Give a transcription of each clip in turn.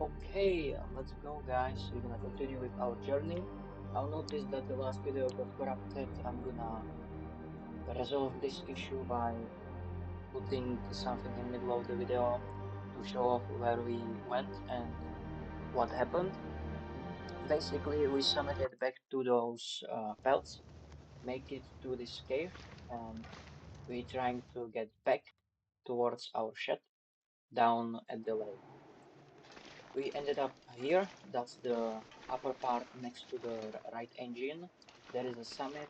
Okay, let's go, guys. We're gonna continue with our journey. I'll notice that the last video got corrupted. I'm gonna resolve this issue by putting something in middle of the video to show off where we went and what happened. Basically, we summited back to those pelts, make it to this cave, and we're trying to get back towards our shed down at the lake. We ended up here. That's the upper part next to the right engine. There is a summit.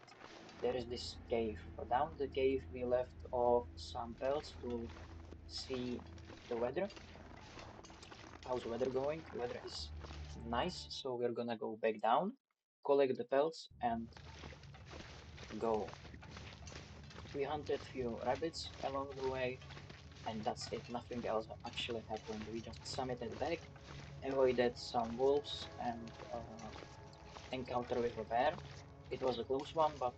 There is this cave. Down the cave, we left off some pelts to see the weather. How's the weather going? Weather is nice, so we're gonna go back down, collect the pelts, and go. We hunted few rabbits along the way, and that's it. Nothing else actually happened. We just summited back, avoided some wolves, and encounter with a bear. It was a close one, but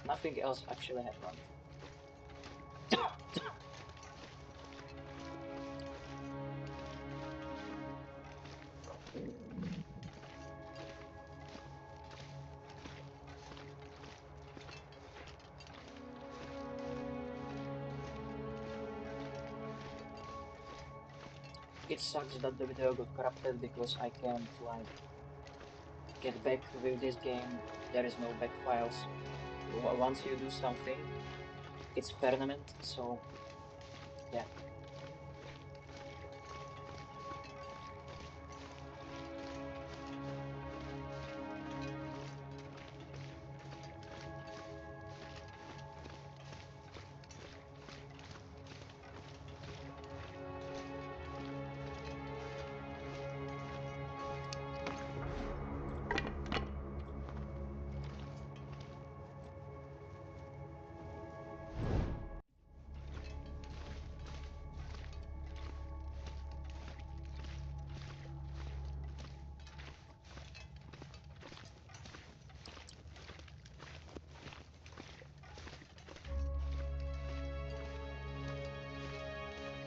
nothing else actually happened. It sucks that the video got corrupted because I can't like get back with this game. There is no back files. Once you do something, it's permanent. So yeah,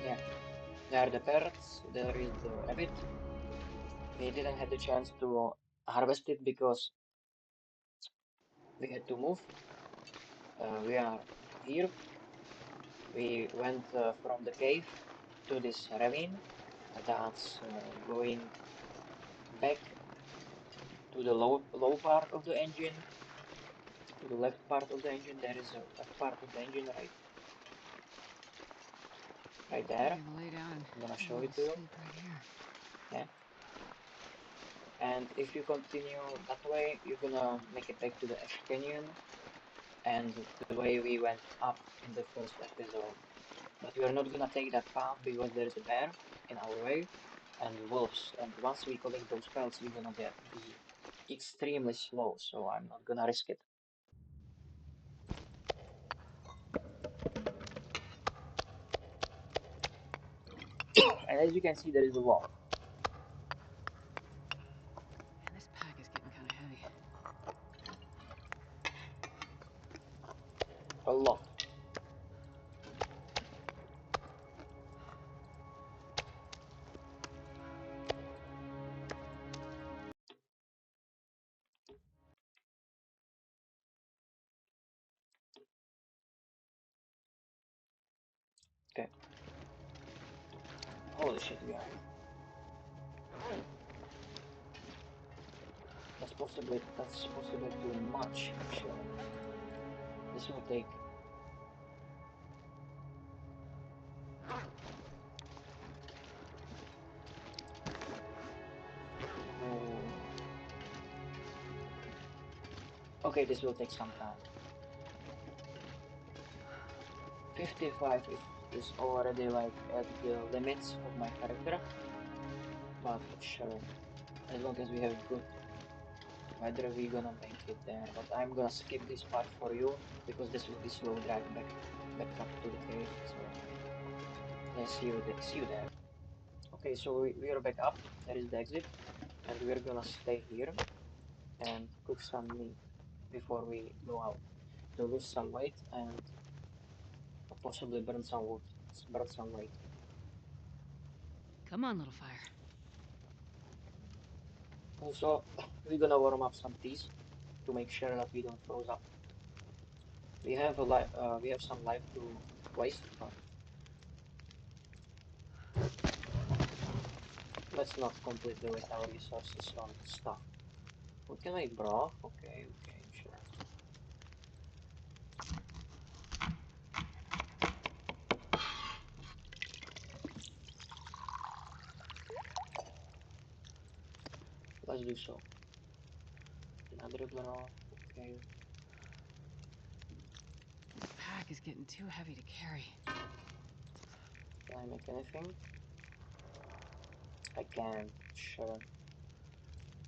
yeah. There are the parrots. There is the rabbit. We didn't have the chance to harvest it because we had to move. We are here. We went from the cave to this ravine that's going back to the low part of the engine, to the left part of the engine. There is a left part of the engine right I'm there. gonna lay down I'm gonna and show go it to to you. sleep right here. Yeah. And if you continue that way, you're gonna make it back to the Ash Canyon and the way we went up in the first episode. But we are not gonna take that path because there is a bear in our way and wolves. And once we collect those pelts, we're gonna be extremely slow, so I'm not gonna risk it. And as you can see, there is a wall. Man, this pack is getting kind of heavy. A lot. Okay. Holy shit, guys. That's possibly too much actually. This will take oh, okay, this will take some time. 55 is already like at the limits of my character, but sure, as long as we have good weather, we're gonna make it there. But I'm gonna skip this part for you because this will be slow drag back up to the cave. So yeah, see you there. Okay, so we are back up. There is the exit, and we're gonna stay here and cook some meat before we go out to lose some weight and possibly burn some wood, burn some weight. Come on, little fire. Also, we're gonna warm up some teas to make sure that we don't froze up. We have some life to waste, but let's not completely waste our resources on stuff. We can make broth. Okay, okay, sure. Let's do so. Another broth. Okay. This pack is getting too heavy to carry. Can I make anything? I can. Sure.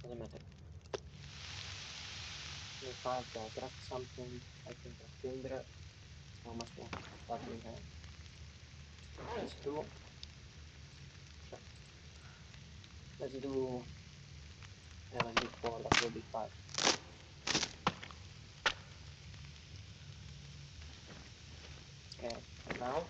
Doesn't matter. If I can craft something, I can craft timber. How much more that we have? Let's do. Sure. Let's do. Yeah, let's do four. That will be five. Okay. And now.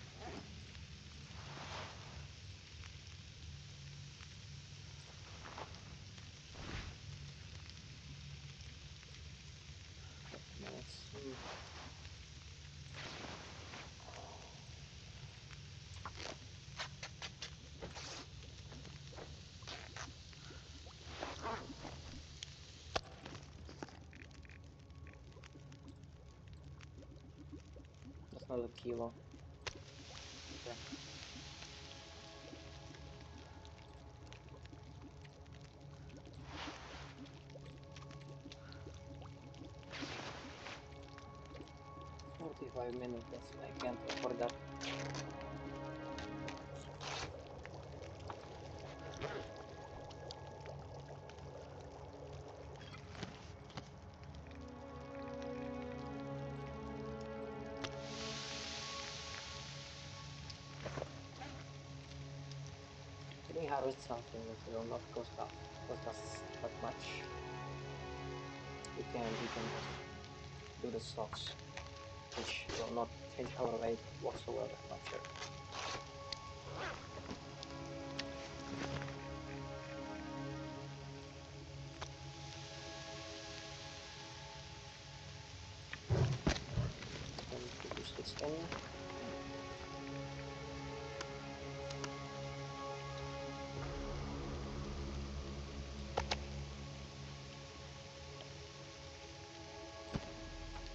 Let's see. That's not a kilo. Sure. 45 minutes. That's I can't afford that. Can we harvest something that will not cost us that much? We can just do the stocks, which will not change our weight whatsoever, but sure. Then put two sticks in.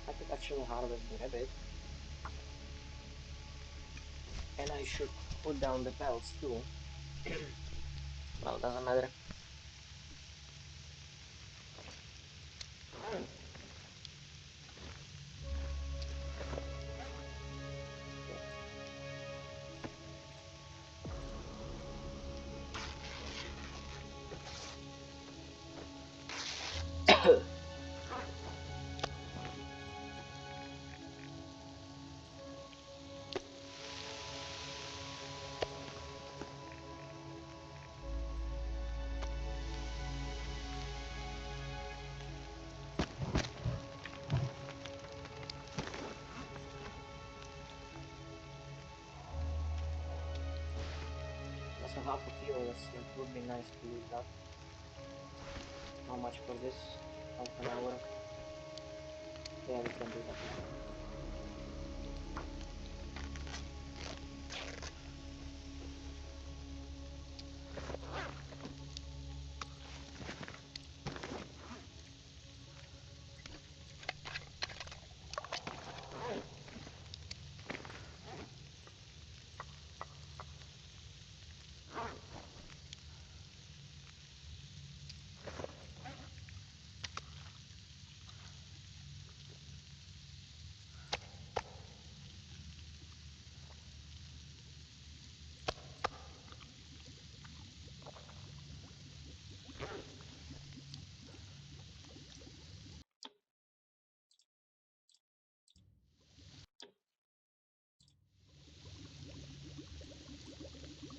I could actually harvest the rabbit, and I should put down the pelts too. Well, doesn't matter. Okay. That's a half a kilo. That would be nice to lose that. How much for this? Half an hour. Yeah, we can do that now.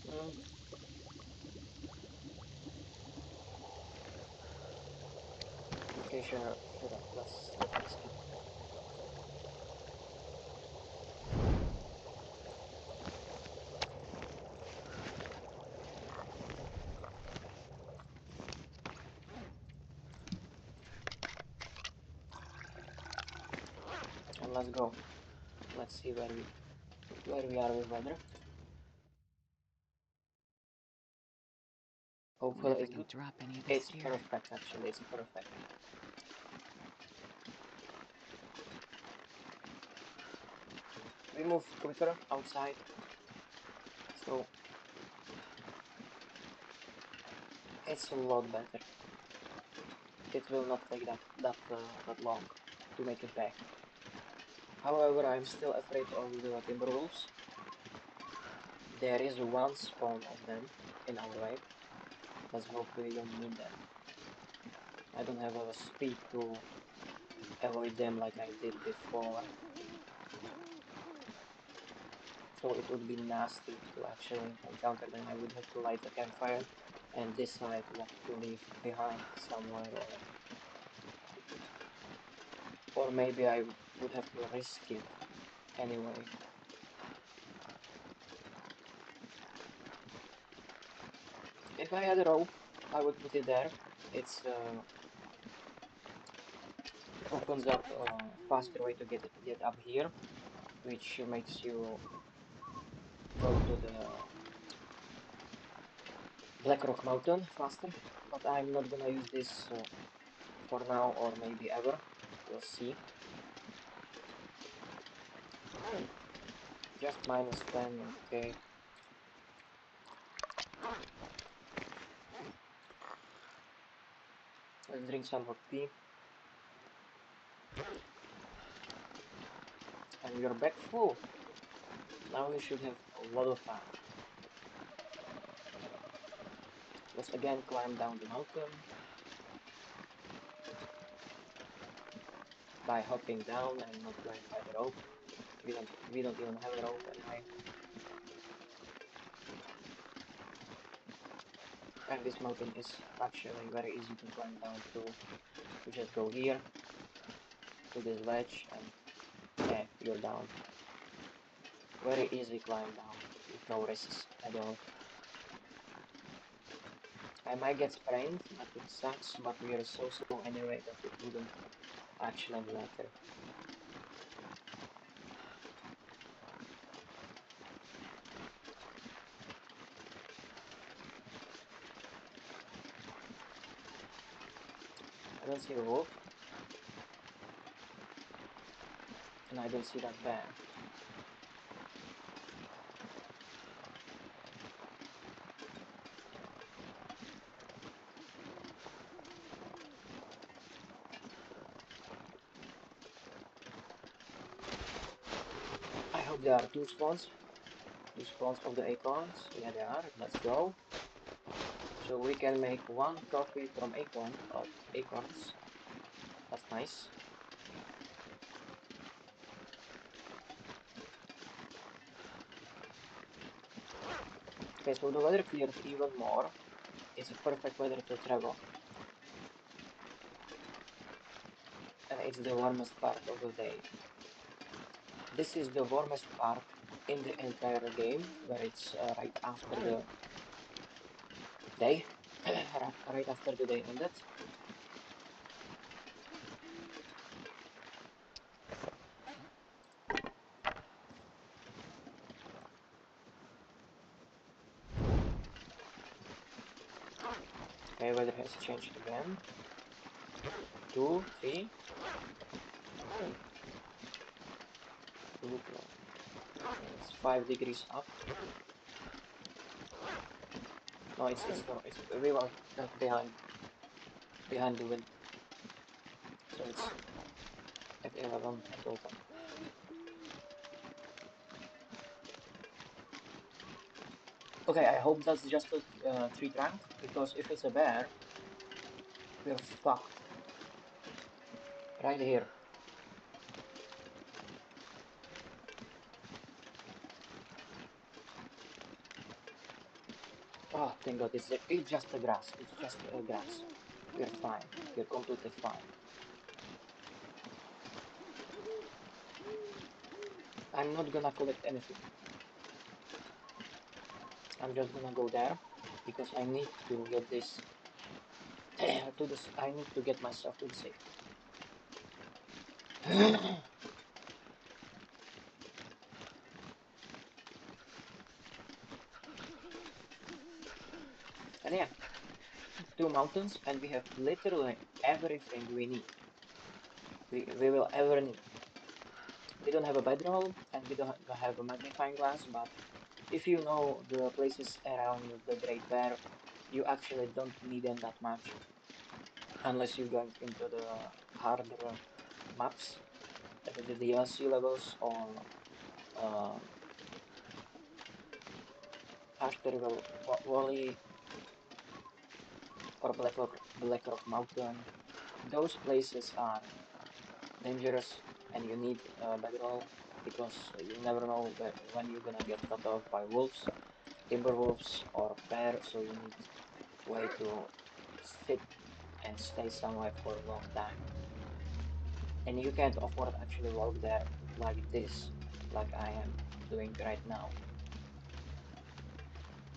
Mm, okay, sure, sure. Let's risk it. let's go. Let's see where we are with weather. Wonder Hopefully if I it's can good. drop any of this It's gear. perfect actually, it's perfect. We move quicker outside, so it's a lot better. It will not take that long to make it back. However, I'm still afraid of the timber wolves. There is one spawn of them in our way. Let's hope we don't meet them. I don't have a speed to avoid them like I did before. So it would be nasty to actually encounter them. I would have to light a campfire and decide what to leave behind somewhere, or maybe I would have to risk it anyway. If I had a rope, I would put it there. It's opens up a faster way to get up here, which makes you go to the Black Rock Mountain faster. But I'm not gonna use this for now, or maybe ever. We'll see. Just -10, okay. Let's drink some hot tea. And you're back full. Now we should have a lot of time. Let's again climb down the mountain by hopping down and not going by the rope. We don't even have a rope anyway. And this mountain is actually very easy to climb down to. You just go here to this ledge and yeah, you're down. Very easy climb down with no risks at all. I might get sprained, that would sucks, but we are so slow anyway that it wouldn't actually matter. I don't see a wolf, and I don't see that bear. I hope there are two spawns. Two spawns of the acorns. Yeah, they are. Let's go. So we can make one coffee from acorns. That's nice. Okay, so the weather cleared even more. It's a perfect weather to travel. And it's the warmest part of the day. This is the warmest part in the entire game, where it's right after the day. Right after the day ended. Okay, weather has changed again. 2, 3, 2 plus. Okay, it's 5 degrees up. No, it's we were behind the wind, so it's F11 at all time. Okay, I hope that's just a tree trunk, because if it's a bear, we're fucked. Right here. Oh, thank God, it's just a grass. It's just a grass. We're fine. We're completely fine. I'm not gonna collect anything. I'm just gonna go there because I need to get this to this. I need to get myself to the safety. And yeah, two mountains, and we have literally everything we need. We will ever need. We don't have a bedroll, and we don't have a magnifying glass, but if you know the places around the Great Bear, you actually don't need them that much, unless you're going into the harder maps, the DLC levels, or um, Ashterville Valley, or Black Rock Mountain. Those places are dangerous, and you need a bedroll because you never know when you're gonna get cut off by wolves, timber wolves, or bear. So you need way to sit and stay somewhere for a long time. And you can't afford actually walk there like this, like I am doing right now.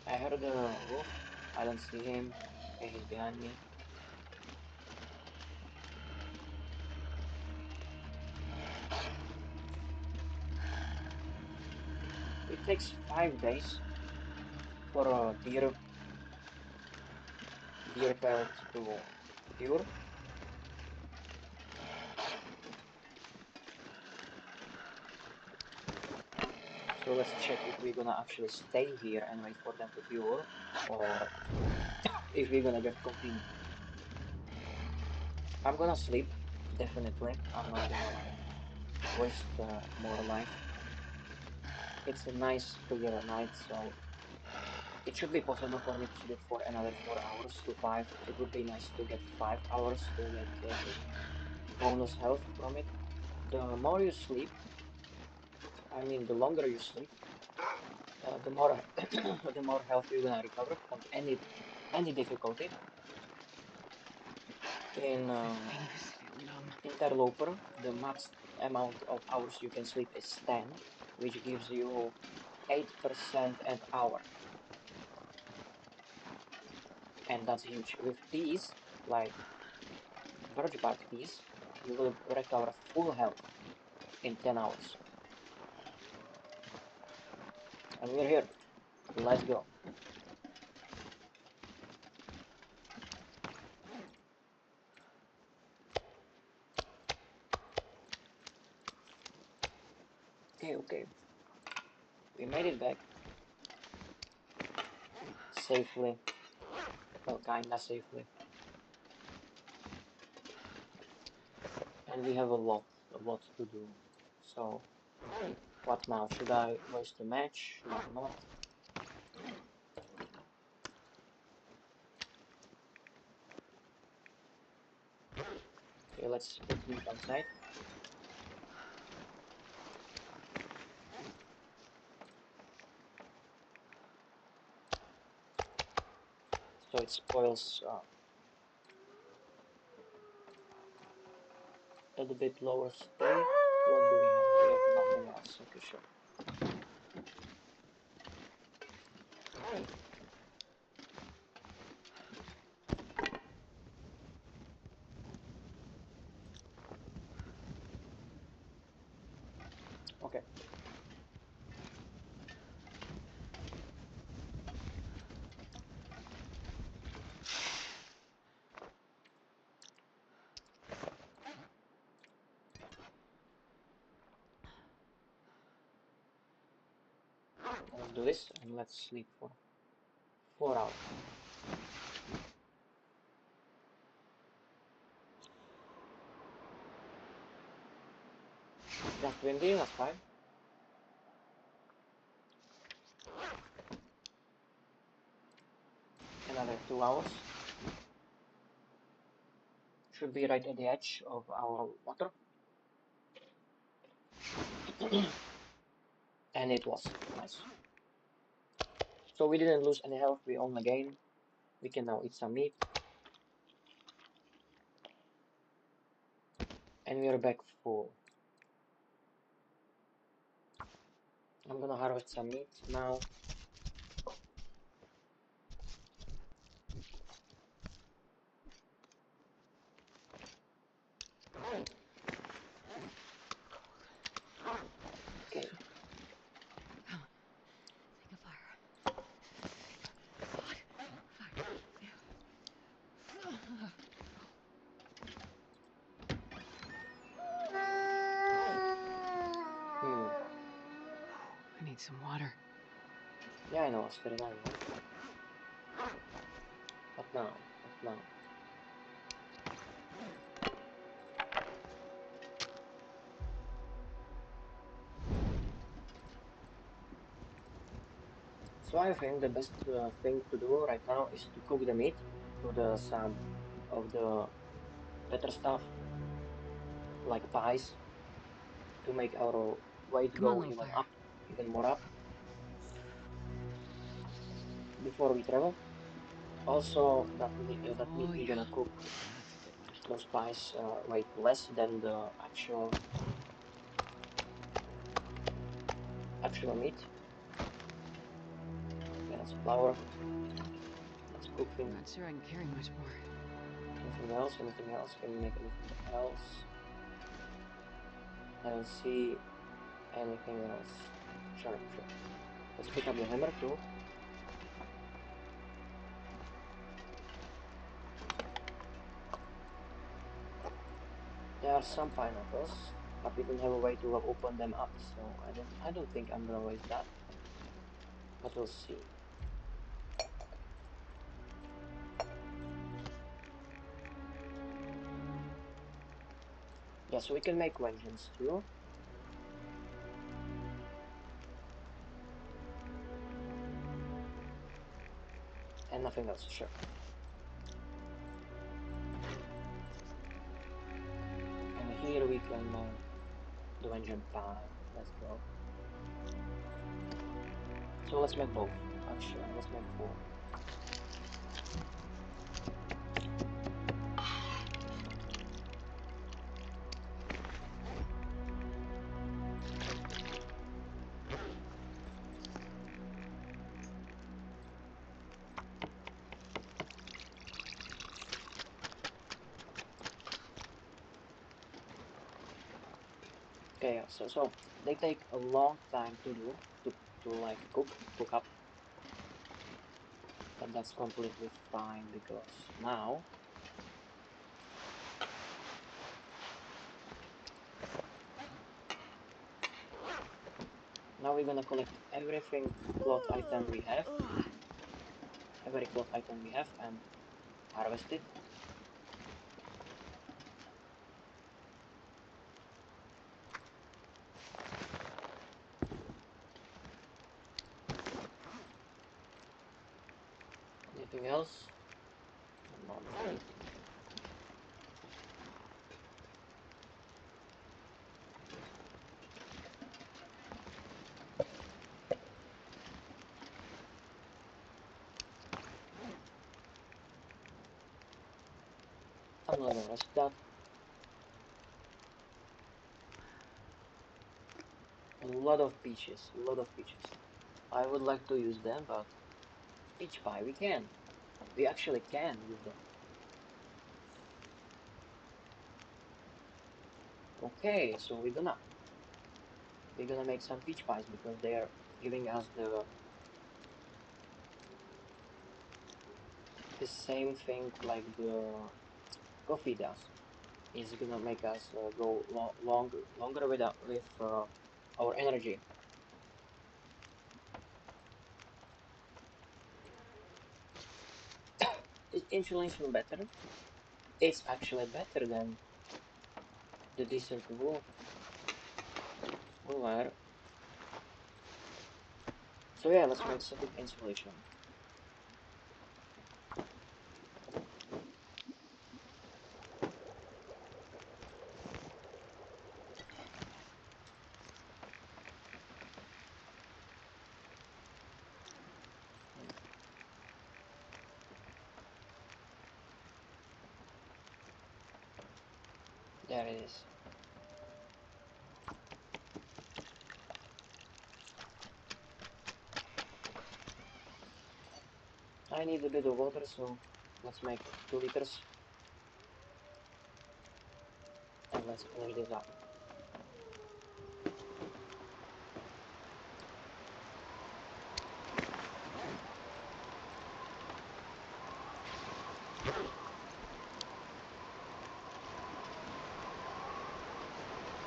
I heard a wolf. I don't see him. Okay, he's behind me. It takes 5 days for a deer pelt to cure. So let's check if we're gonna actually stay here and wait for them to cure, or if we're gonna just continue. I'm gonna sleep, definitely. I'm not gonna like waste more life. It's a nice clear night, so it should be possible for me to sleep for another 4 hours to 5. It would be nice to get 5 hours to get bonus health from it. The more you sleep, I mean, the longer you sleep, the more the more health you're gonna recover from any difficulty. In My fingers feel numb. Interloper, the max amount of hours you can sleep is 10, which gives you 8% an hour, and that's huge. With teas, like birch bark teas, you will recover full health in 10 hours. And we're here. Let's go. Okay, okay. We made it back safely. Well, kinda safely. And we have a lot to do. So, what now? Should I waste a match? Should I not? Okay, let's put meat outside. So it spoils a little bit lower state. What do we have? We have nothing else. Okay, sure. Okay. Let's do this and let's sleep for 4 hours. Just windy, that's fine. Another 2 hours. Should be right at the edge of our water. And it was nice. So we didn't lose any health, we only gained. We can now eat some meat. And we are back full. I'm gonna harvest some meat now. Okay. Come on. Think of fire. Think of hot fire. Yeah, I know, it's 39, right? What now? What now? So I think the best thing to do right now is to cook the meat, put some of the better stuff, like pies, to make our weight Come on, go little even fire. up, even more up, before we travel. Also, that meat Oh, we're yeah. gonna cook, That's a good one. those pies weight less than the actual meat. Okay, that's flour. That's I'm cooking. not sure I can carry much more. Anything else? Anything else? Can we make anything else? I don't see anything else. Sure, sure. Let's pick up the hammer too. There are some pineapples, but we don't have a way to open them up, so I don't think I'm gonna waste that. But we'll see. Yeah, so we can make vengeance too. And nothing else, sure. And here we can make the vengeance pie. Let's go. So let's make both. Actually, let's make four. Okay, yeah, so they take a long time to do to like cook up, but that's completely fine because now we're gonna collect every cloth item we have, and harvest it. Anything else? Not really. I'm not gonna risk that. A lot of peaches, a lot of peaches. I would like to use them, but peach pie, we can. We actually can use them. Okay, so we're gonna make some peach pies because they're giving us the same thing like the coffee does. It's gonna make us go longer with our energy. Is insulation better? It's actually better than the decent wool. Alright. So yeah, let's make static insulation. Hmm, there it is. I need a bit of water, so let's make 2 liters and let's finish this up.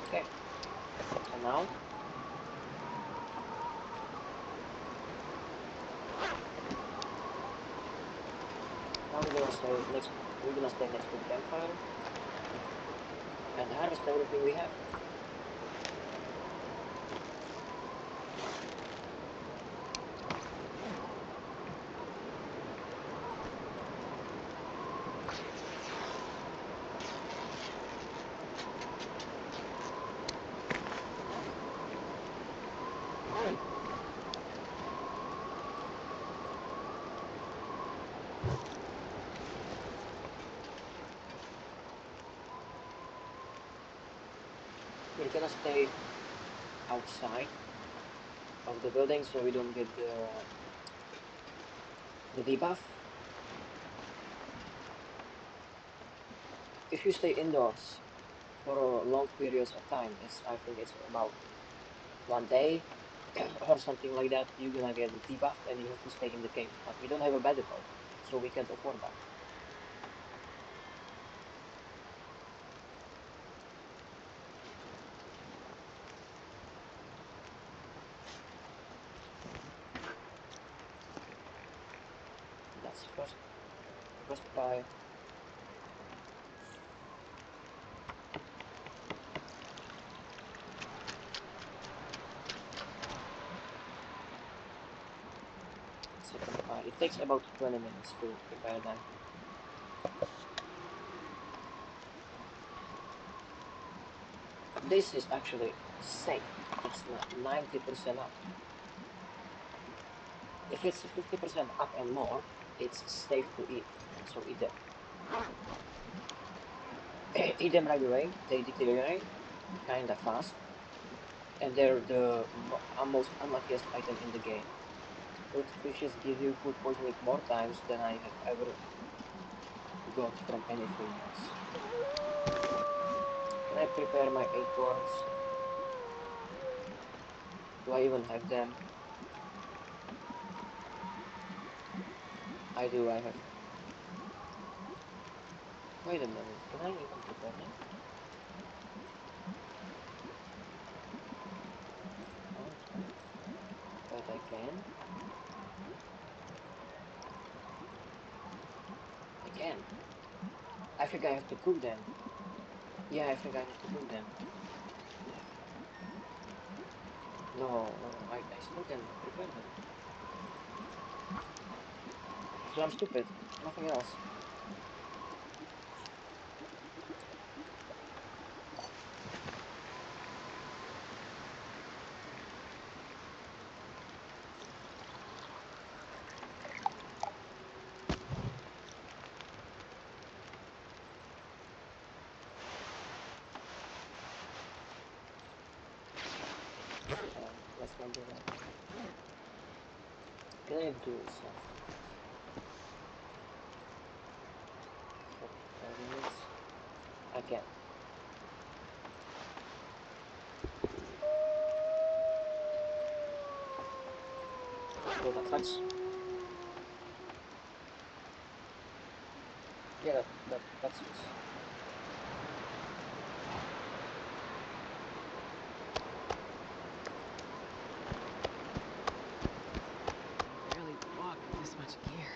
Okay, and now Now we're gonna stay next to the campfire and harvest everything we have. We're gonna stay outside of the building so we don't get the debuff. If you stay indoors for long periods of time, I think it's about 1 day or something like that, you're gonna get debuffed and you have to stay in the caves. But we don't have a medical, so we can't afford that. That's first try. Second try. It takes about 20 minutes to prepare them. This is actually safe. It's not 90% up. If it's 50% up and more, it's safe to eat. So eat them. Eat them right away. They deteriorate kinda fast, and they're the most unluckiest item in the game. Food fishes give you food poisoning more times than I have ever got from anything else. Can I prepare my acorns? Do I even have them? I do, I have. Wait a minute, can I even prepare them? Oh, but I can. I can. I think I have to cook them. Yeah, I think I have to cook them. No, I still can prepare them. So I'm stupid. Nothing else. Let's not do that. Can I do something else? 45 minutes. I can. Will that fetch? Yeah, that suits. I barely walk with this much gear.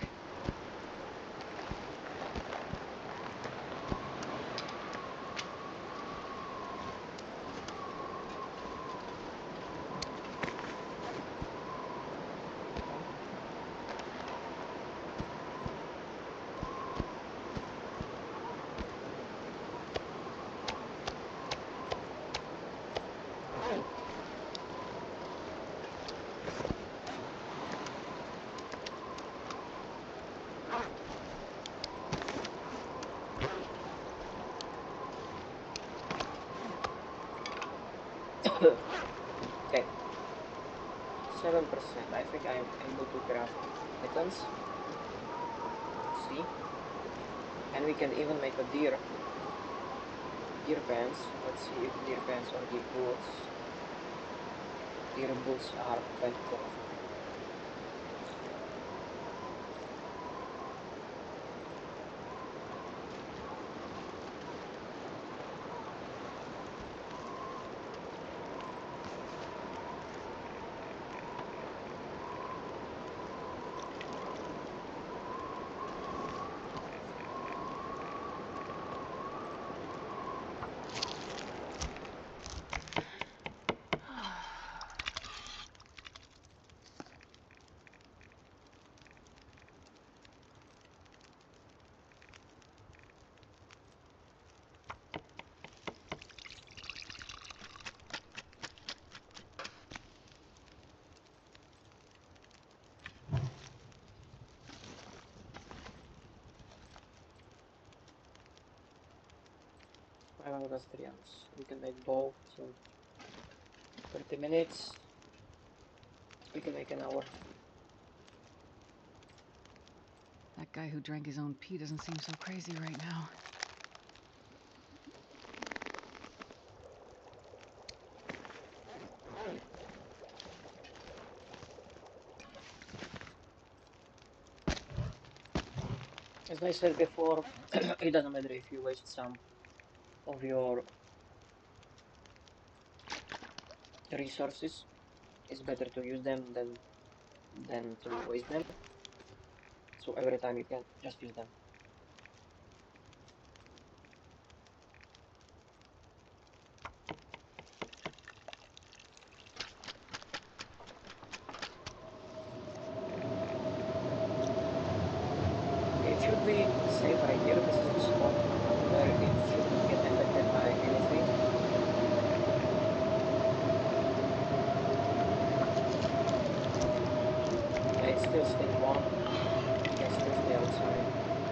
Okay. Okay. 7%. I think I am able to craft mittens. Let's see. And we can even make a deer pants. Let's see if deer pants or deer boots are better. Oh, that's 3 hours. We can make both, so 30 minutes. We can make an hour. That guy who drank his own pee doesn't seem so crazy right now. As I said before, it doesn't matter if you waste some of your resources. It's better to use them than to waste them. So every time you can just use them. Okay, it should be safe right here. This is the spot where it shouldn't get affected by anything. Yeah, it's still staying warm. You can still stay outside. Okay.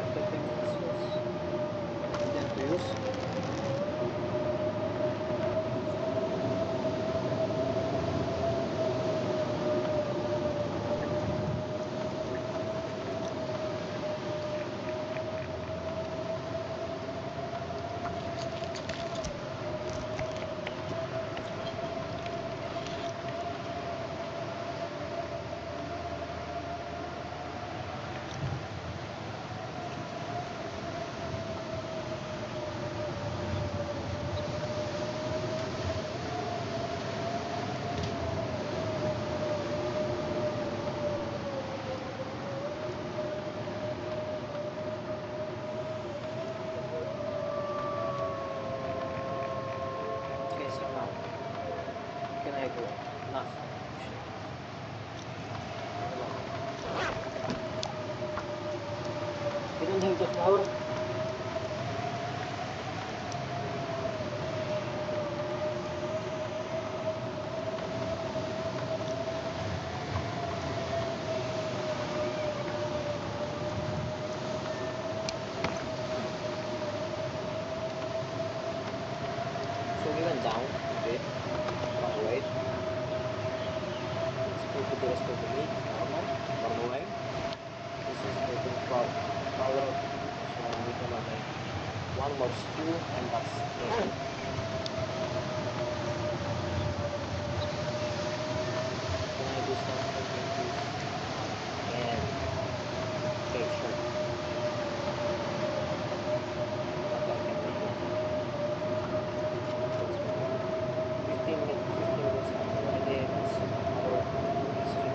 After 30 minutes, let's put them to use. Okay, so now, what can I do? Nothing, actually. I don't know. We don't have the flour. So we went down a bit, but wait. Let's go to the rest of the meat, normal way. This is the 24 hour, so we're gonna make one more stew and that's it. Can I do something with this? Can. Okay, sure. But I can make it. Let's make it 15 minutes and ready. That's 1 hour. Let's do recipe.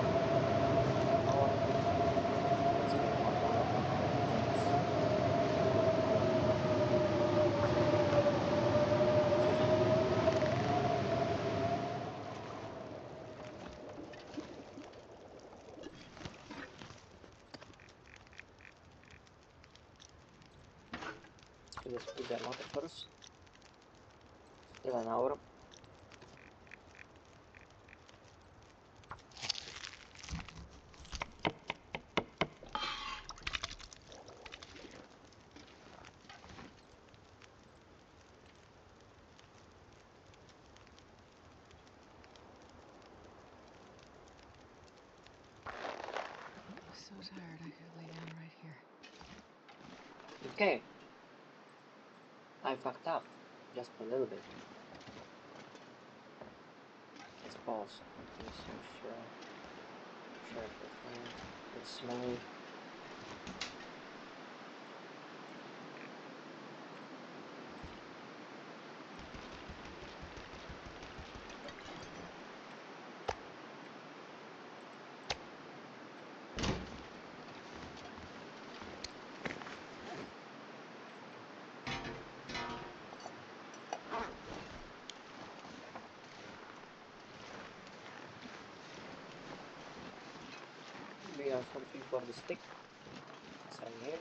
1 hour. And let's make 1 hour. I think it's 1 hour. 15 minutes. So let's put the water first. Still an hour. I'm so tired, I could lay down right here. Okay. I fucked up. Just a little bit. Let's pause. Okay, so share profile. Let's small. I'm searching for the stick. It's right here.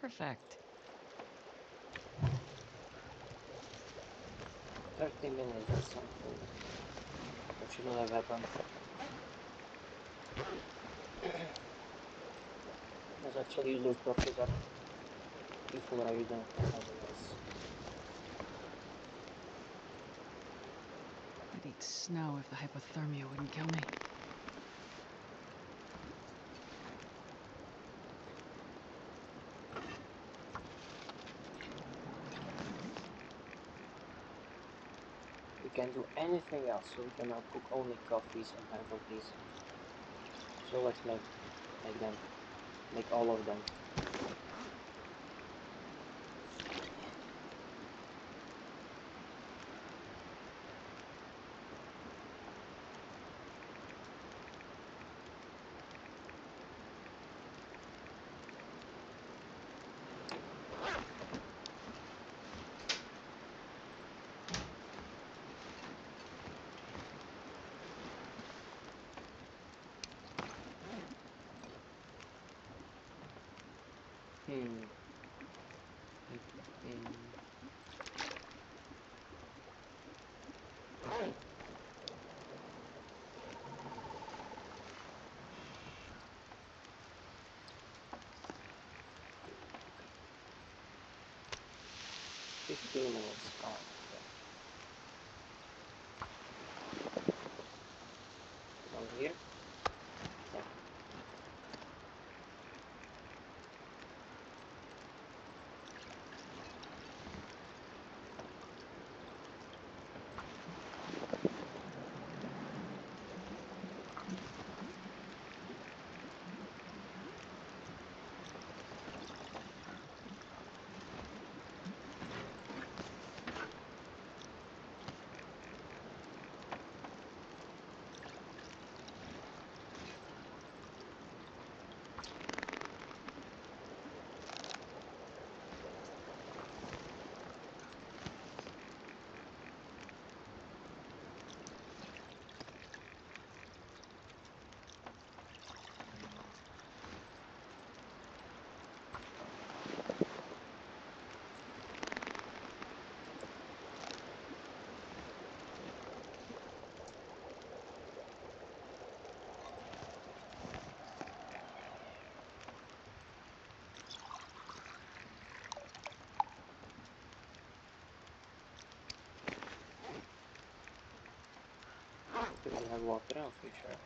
Perfect. 30 minutes, that's something that should not have happened. Let's actually use those torches up before I use them for something else. I'd eat snow if the hypothermia wouldn't kill me. We can do anything else, so we can now cook only coffees and half of these. So let's make them, make all of them. Hmm. 15 minutes. Oh, okay. Down here. Yeah. Do we have water? Okay, sure.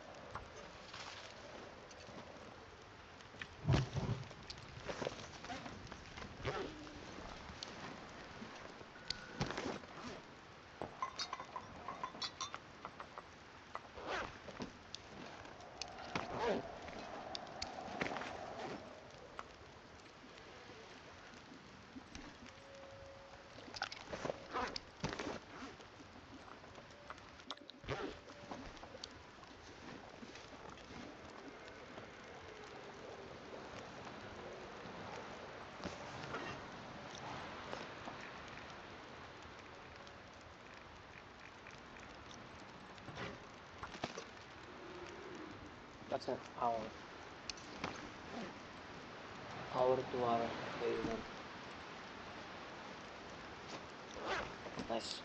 That's an hour. Hour to hour and a half later then. Nice.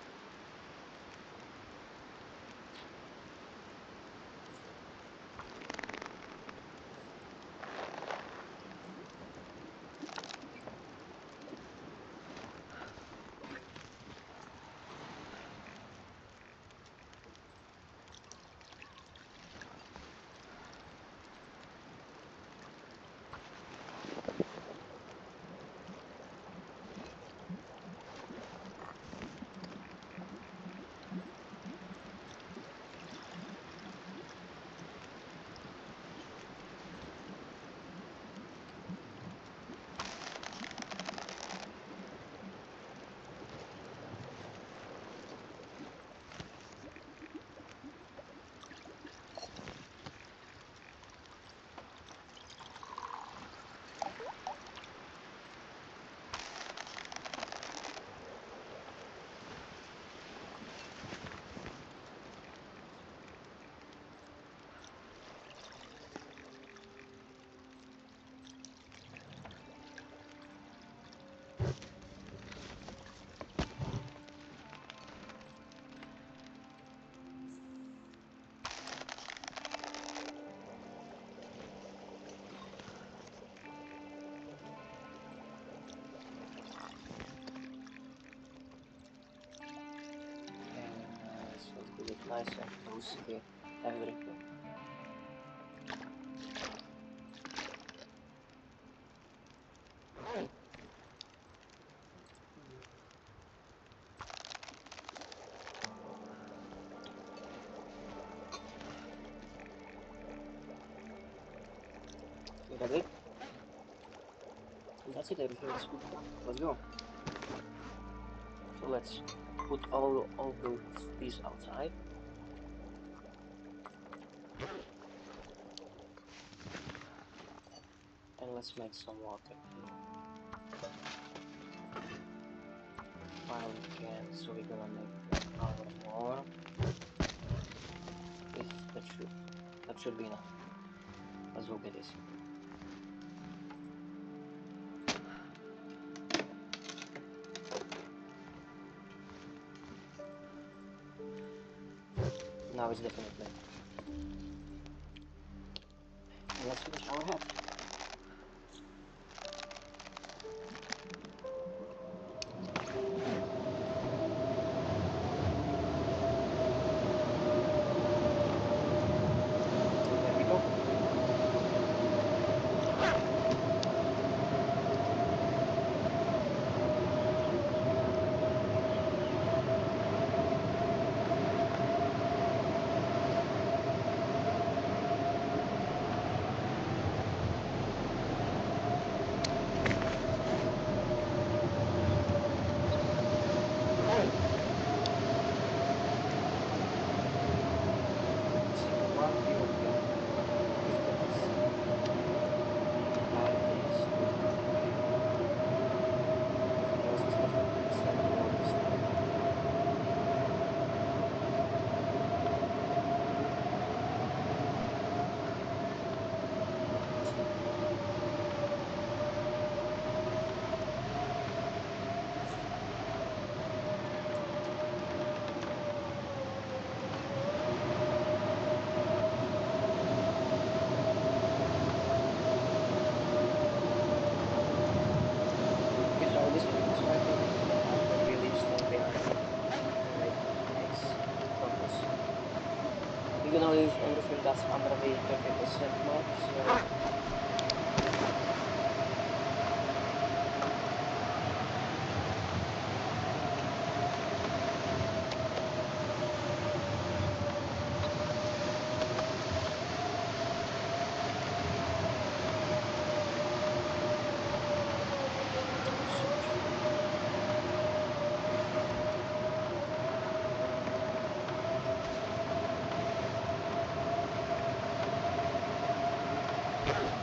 nice and toasty everything. Okay, that's it. That's it, everything is cooked now. Let's go. So let's put all these outside and let's make some water while we can. So we're gonna make 1 hour more. If that should be enough. Let's hope it is. Now it's definitely enough. And let's finish our hat. And there we go. Single one here we go. We've got this 5 days. Everything else is definitely inside the water still. Okay, so this is 5 day day 5 when we leave stone behind to make eggs purpose. We're gonna leave everything that's under the 30% mark, so so much food.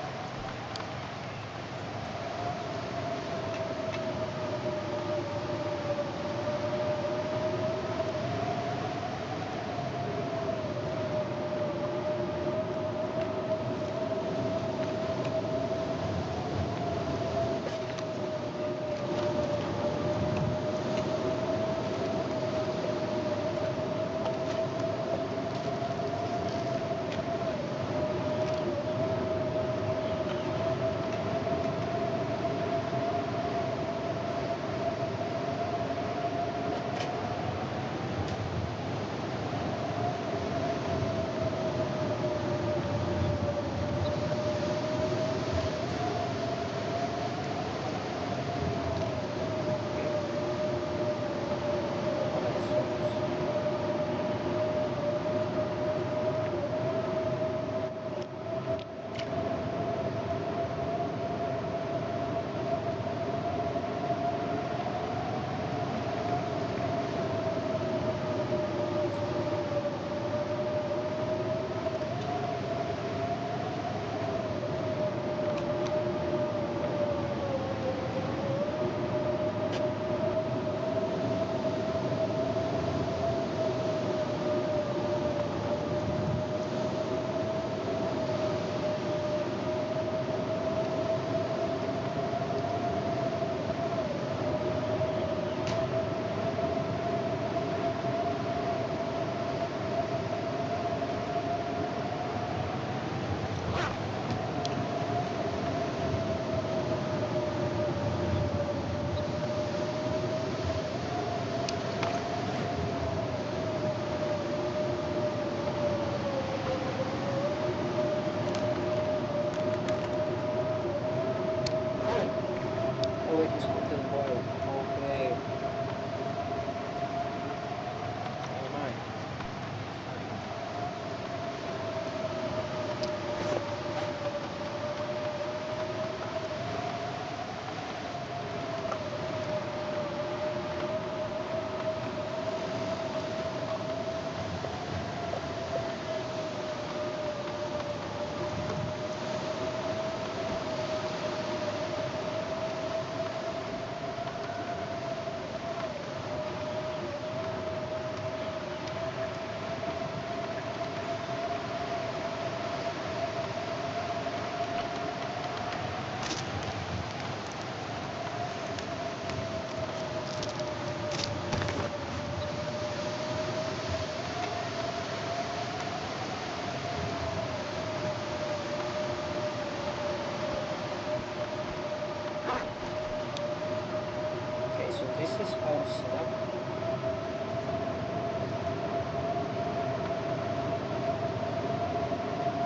So this is our setup.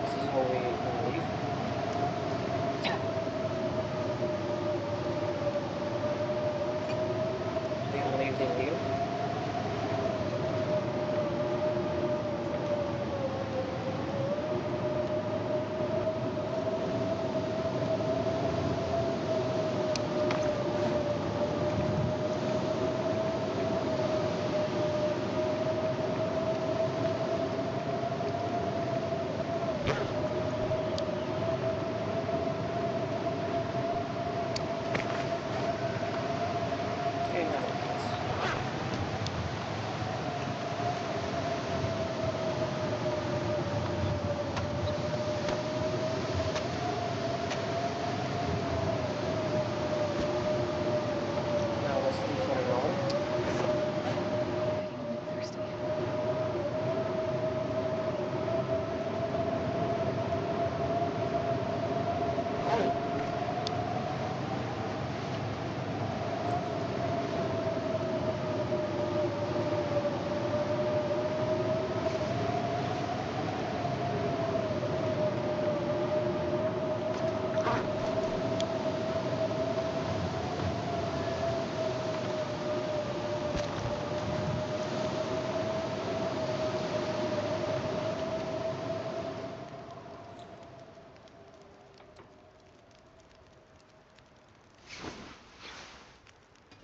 This is how we gonna live. We gonna live in here. Okay, now let's sleep for an hour. Getting really thirsty.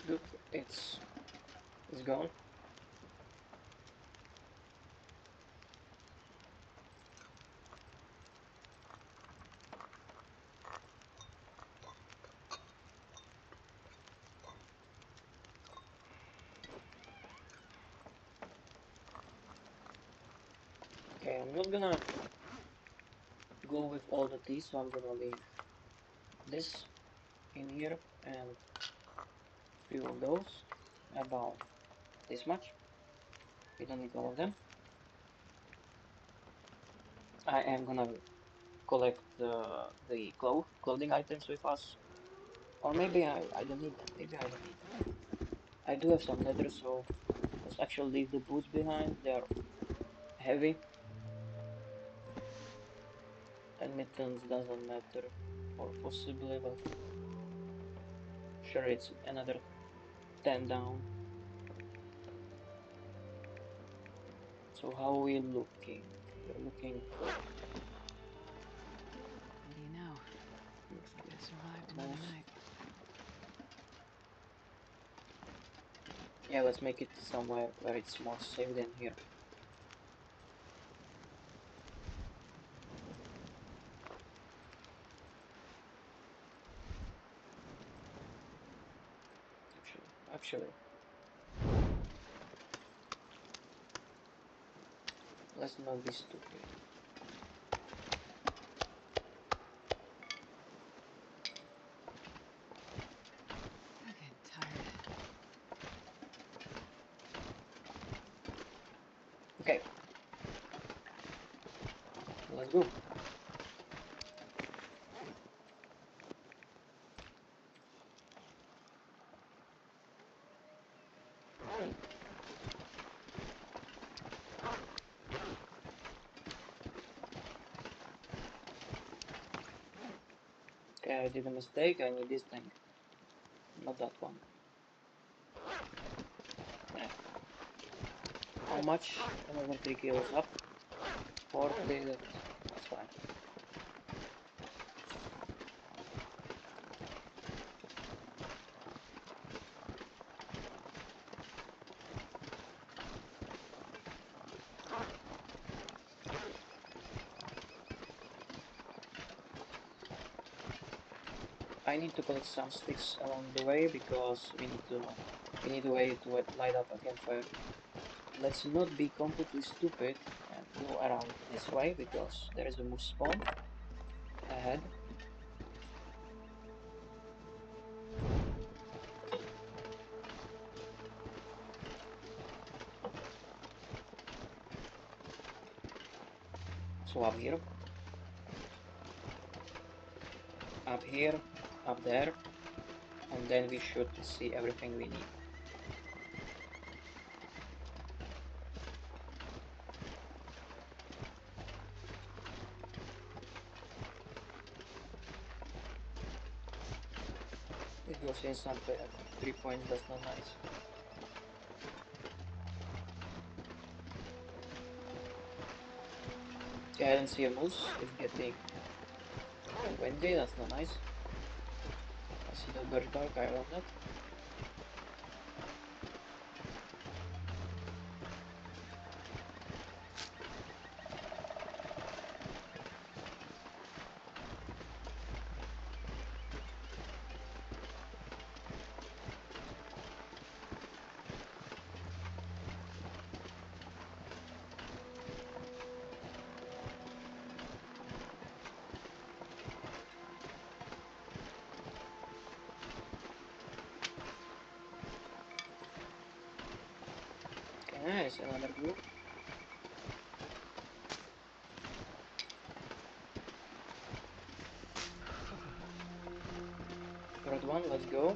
Good. It's gone. Okay, I'm not gonna go with all the tea, so I'm gonna leave this in here and few of those, about this much. We don't need all of them. I am gonna collect the clothing items with us, or maybe I don't need them. Maybe I don't need them. I do have some leather, so let's actually leave the boots behind. They're heavy, and mittens doesn't matter, or possibly, but sure, it's another 10 down. So how are we looking? We're looking good. What do you know? Could have survived another Almost. night. Yeah, let's make it somewhere where it's more safe than here. Actually, let's not be stupid. I'm getting tired. Okay, let's go. Okay, I did a mistake. I need this thing, not that one. Yeah. How much? Over 3 kilos up. 40, that's fine. I need to collect some sticks along the way because we need a way to light up a campfire. Let's not be completely stupid and go around this way because there is a moose spawn ahead. So up here, up there, and then we should see everything we need. It goes in some 3 points, that's not nice. Yeah, I didn't see a moose. It's getting windy, that's not nice. I see the bird dog, I want that. Okay, nice, another blue. Third one, let's go.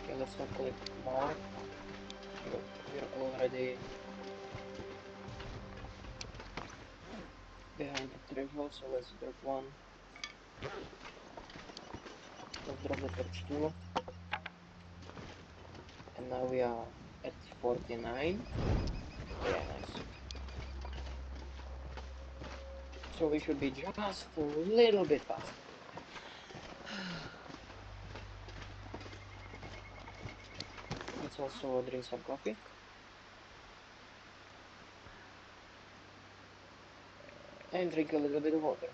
Okay, let's not collect more. We're already behind the threshold, so let's drop one. Let's drop the torch too. And now we are at 49. Yeah, nice. So we should be just a little bit faster. Let's also drink some coffee. And drink a little bit of water.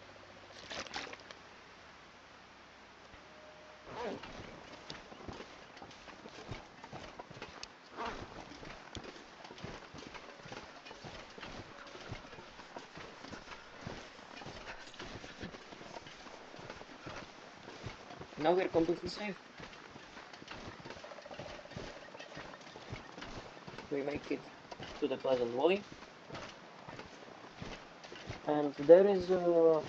Now we're completely safe. We make it to the Pleasant Valley. And there is a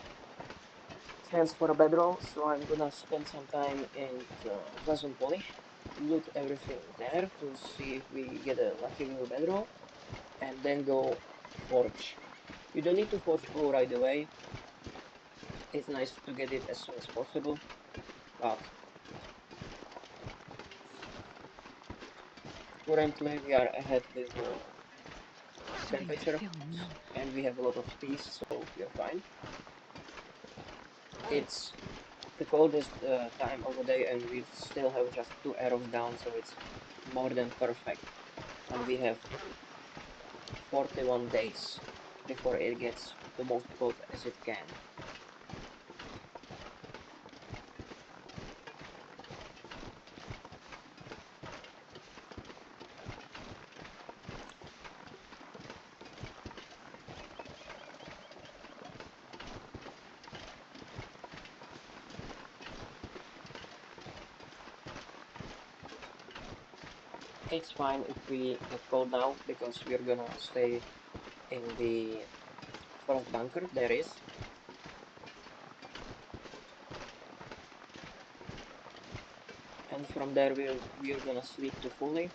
chance for a bedroll, so I'm gonna spend some time in Pleasant Valley, loot everything there to see if we get a lucky little bedroll, and then go forge. You don't need to forge blue right away. It's nice to get it as soon as possible, but currently we are ahead with the Sweating, I temperature, feel numb. and we have a lot of teas, so we are fine. It's the coldest time of the day, and we still have just 2 arrows down, so it's more than perfect. And we have 41 days before it gets the most cold as it can. It's fine if we get cold now, because we're gonna stay in the first bunker there is. And from there we're gonna sleep to fully.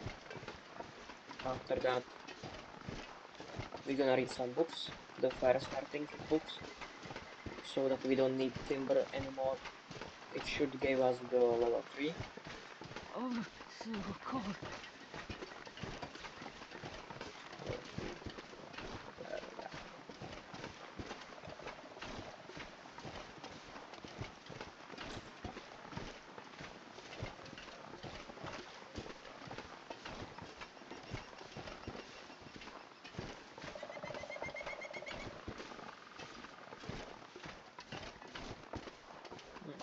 After that we're gonna read some books, the fire starting books, so that we don't need timber anymore. It should give us the level 3. Oh, so cold. Level 3. Yeah. Mm.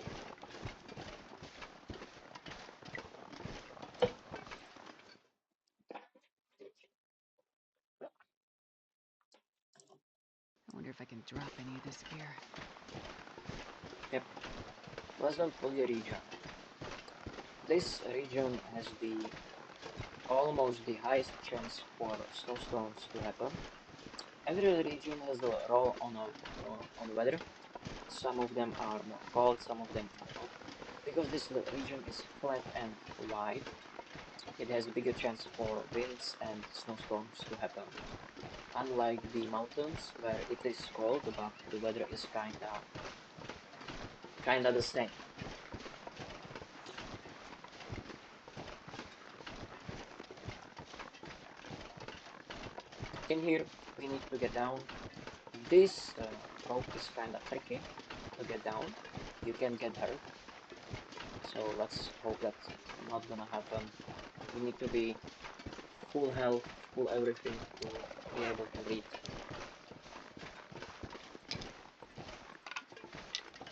I wonder if I can drop any of this gear. Yep. Pleasant Valley region. This region has the almost the highest chance for snowstorms to happen. Every region has a role on weather. Some of them are more cold, some of them are hot. Because this region is flat and wide, it has a bigger chance for winds and snowstorms to happen. Unlike the mountains, where it is cold, but the weather is kinda the same. In here, we need to get down. This rope is kinda tricky to get down. You can get hurt. So let's hope that's not gonna happen. We need to be full health, full everything to be able to read.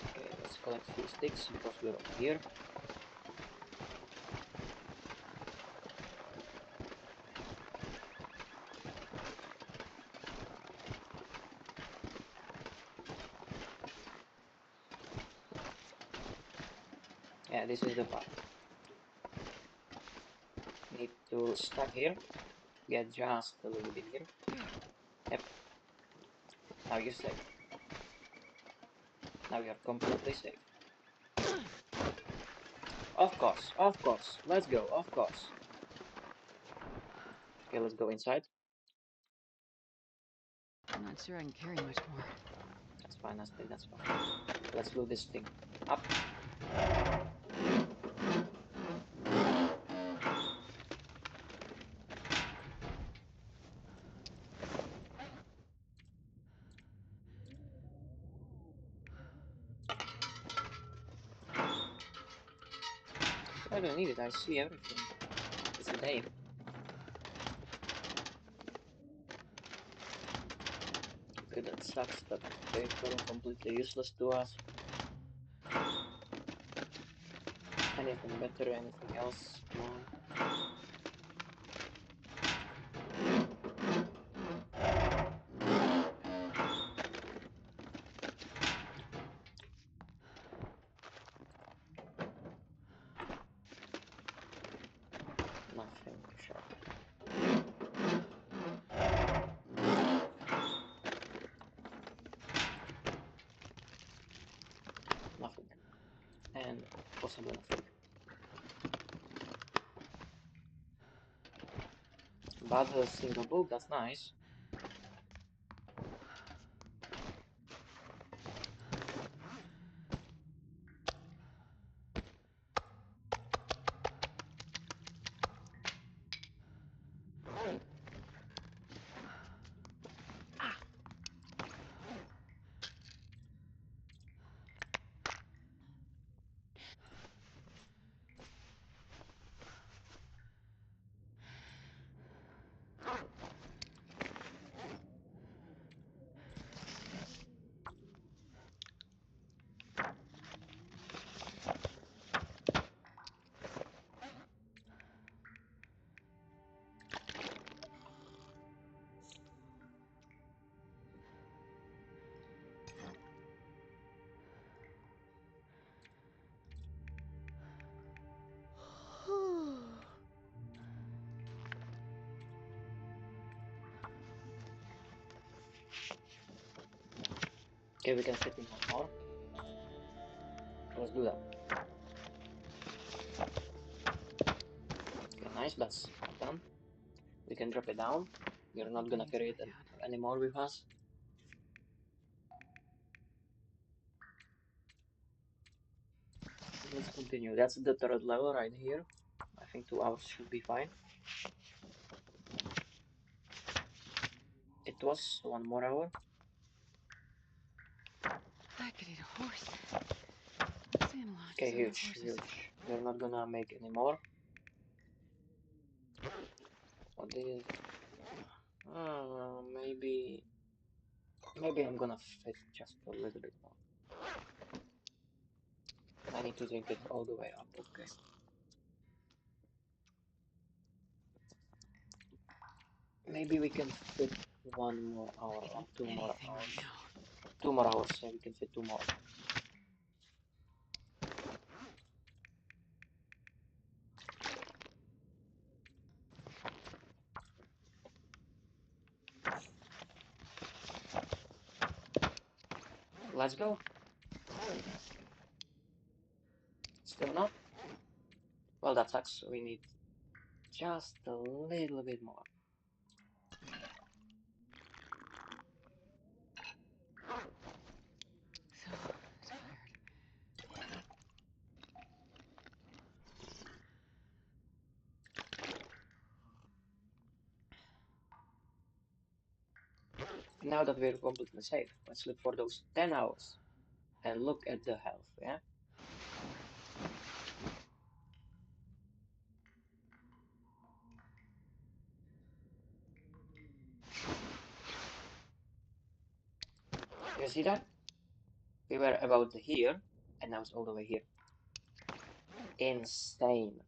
Okay, let's collect a few sticks because we're over here. Yeah, this is the part. Need to stack here, get just a little bit here. Yep, now you're safe. Now you're completely safe. Of course, let's go, of course. Okay, let's go inside. I'm not sure I can carry much more. That's fine, that's fine. Let's do this thing. Up. I don't need it, I see everything. It's a day. Okay, that sucks that they've gotten completely useless to us. Anything better, anything else? Come on. Nothing sharp. Nothing. And possibly nothing. But a single book, that's nice. Okay, we can fit in one more. Let's do that. Okay, nice, that's done. We can drop it down. We're not gonna carry it anymore with us. Let's continue. That's the third level right here. I think 2 hours should be fine. It was 1 more hour. I could eat a horse. Let's see animal Okay, on huge, horses. huge. We're not gonna make any more. What is? Maybe I'm gonna fit just a little bit more. I need to drink it all the way up. Okay. Maybe we can fit 1 more hour I'd or eat 2 more anything right hours. now. 2 more hours. Yeah, we can fit 2 more. Let's go. Still not? Well, that sucks. We need just a little bit more. So tired. Now that we're completely safe, let's look for those 10 hours and look at the health, yeah? You see that? We were about here, and now it's all the way here. Insane.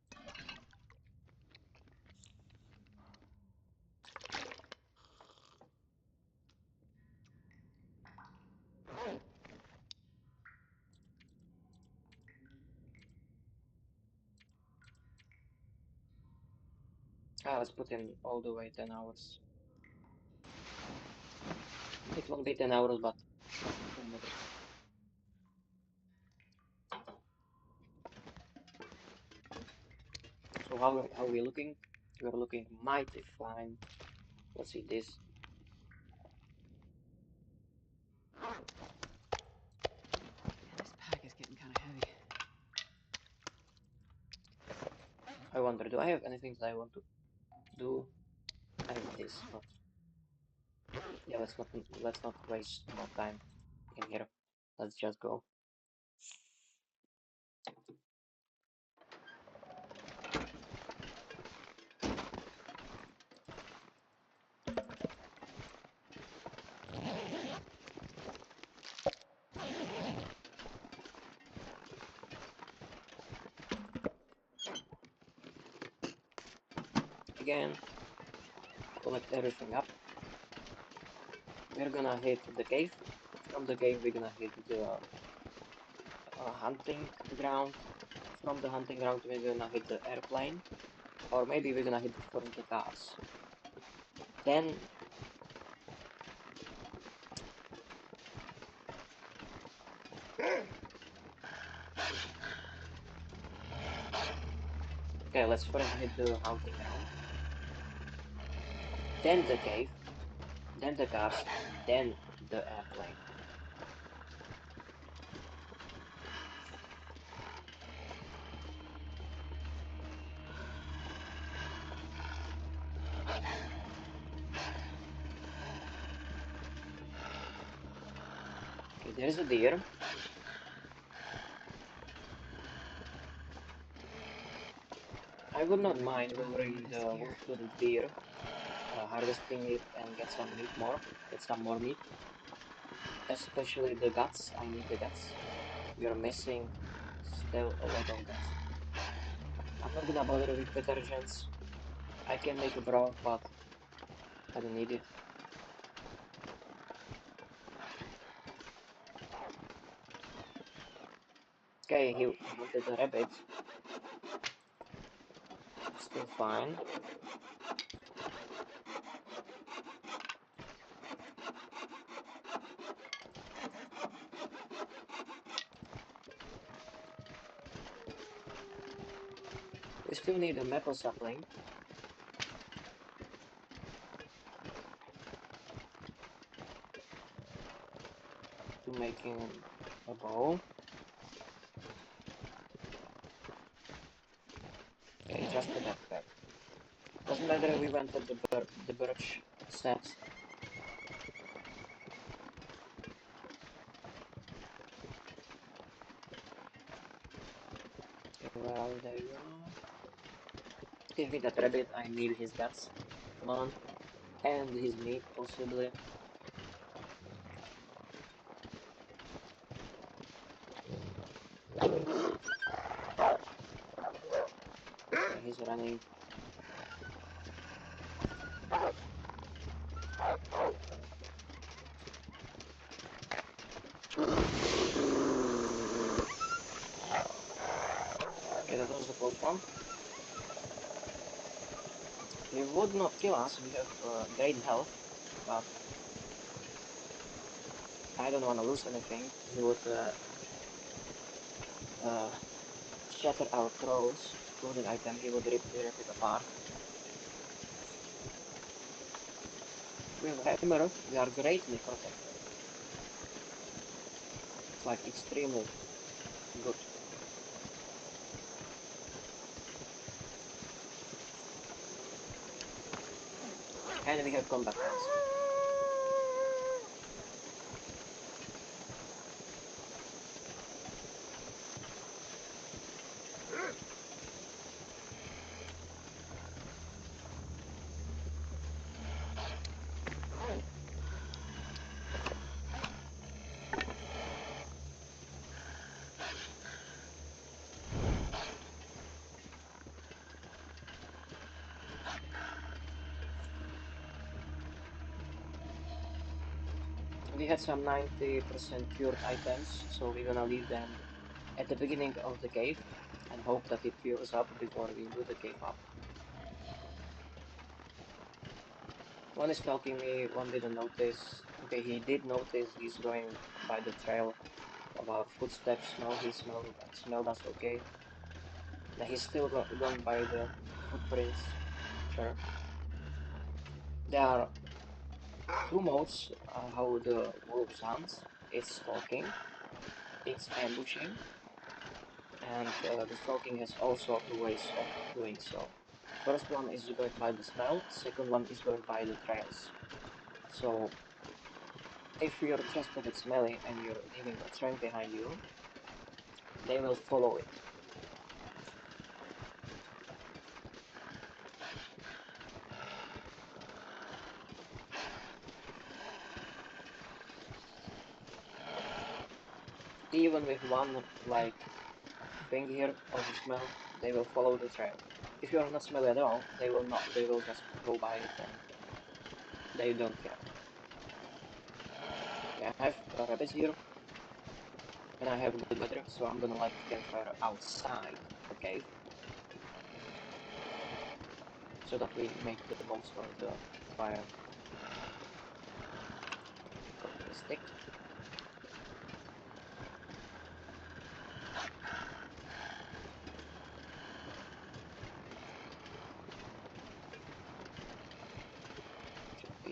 Let's put in all the way 10 hours. It won't be 10 hours, but doesn't matter. So how are we looking? We're looking mighty fine. Let's see this. Yeah, this pack is getting kind of heavy. I wonder, do I have anything that I want to do? I have this, but yeah, let's not waste more time in here. Let's just go. Again, collect everything up. We're gonna hit the cave. From the cave, we're gonna hit the hunting ground. From the hunting ground, we're gonna hit the airplane. Or maybe we're gonna hit the cars. Then okay, let's first hit the hunting ground, then the cave, then the cars, then the airplane. Okay, there's a deer. I would not mind lowering the wolf-footed deer, harvesting it and get some more meat, especially the guts. I need the guts. We are missing still a lot of guts. I'm not gonna bother with detergents. I can make a broth, but I don't need it. Okay, he hunted the rabbit. Still fine. We still need a maple sapling to making a bow. Okay, just a backpack. Doesn't matter, we went at the birch steps. Okay, where are they gonna? Give me that rabbit, I need his guts. Come on. And his meat, possibly. Okay, he's running. Okay, that was a close one. He would not kill us, we have great health, but I don't want to lose anything. He would uh, shatter our throws, exploding item, he would rip the rabbit apart. With hammer, we are greatly protected. It's like extremely good. And we have combat mask. We had some 90% cured items, so we're gonna leave them at the beginning of the cave and hope that it cures up before we do the cave up. One is stalking me, one didn't notice. Okay, he did notice he's going by the trail of our footsteps. Smell, he smelled us okay. Now he's still going by the footprints. Sure. There are two modes how the wolves hunts. It's stalking, it's ambushing, and the stalking has also two ways of doing so. First one is going by the smell, second one is going by the trails. So if you're just a bit smelly and you're leaving a trail behind you, they will follow it. Even with one like thing here of the smell, they will follow the trail. If you're not smelly at all, they will not. They will just go by it and they don't care. Okay, I have rabbits here and I have good weather, so I'm gonna light the campfire outside the cave so that we make the most of the fire. Got the stick. Should be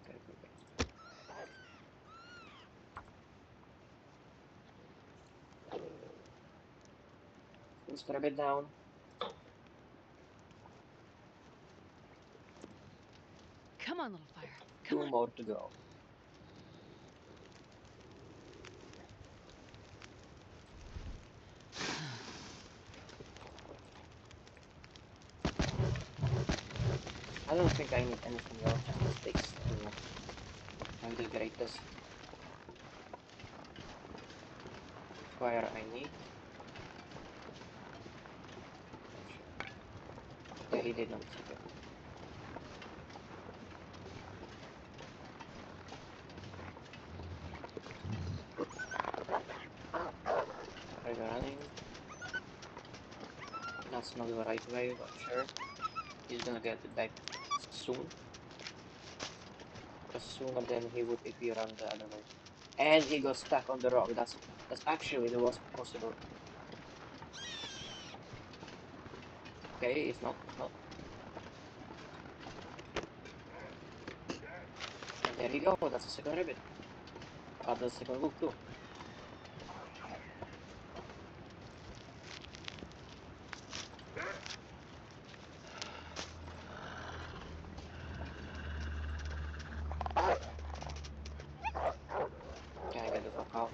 okay, okay. First rabbit down. Come on, little fire. Come Two on. more to go. I don't think I need anything else, just the sticks to have the greatest fire I need. Sure. Yeah, he did notice, okay. Okay, we're running. That's not the right way, but sure. He's gonna get back soon. Sooner than he would if he ran the other way. And he got stuck on the rock. That's actually the worst possible. Okay, it's not, it's not. And there you go, that's a second rabbit. That's the second wolf too. Can I get the fuck out?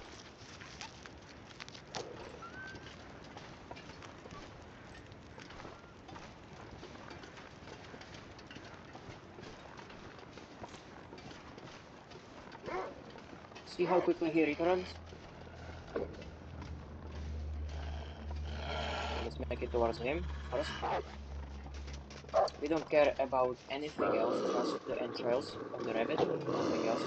See how quickly he returns? Let's make it towards him first. We don't care about anything else, just the entrails of the rabbit, nothing else.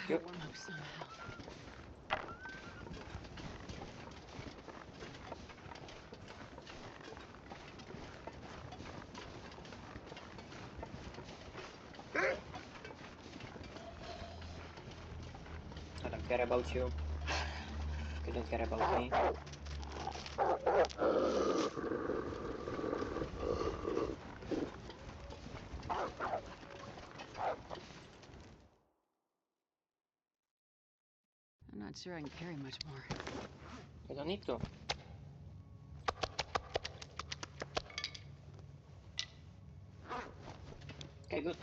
Gotta Yep. warm up somehow. I don't care about you. You don't care about me. I'm not sure I can carry much more. You don't need to. Okay, good.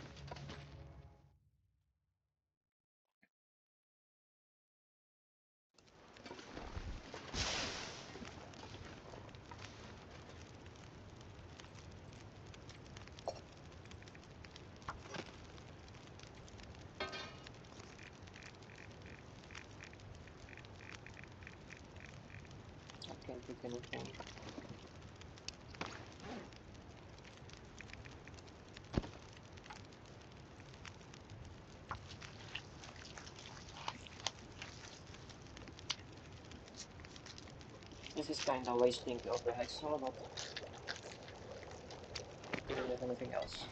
I can't pick anything. This is kind of wasting of the hacksaw, but we don't have anything else.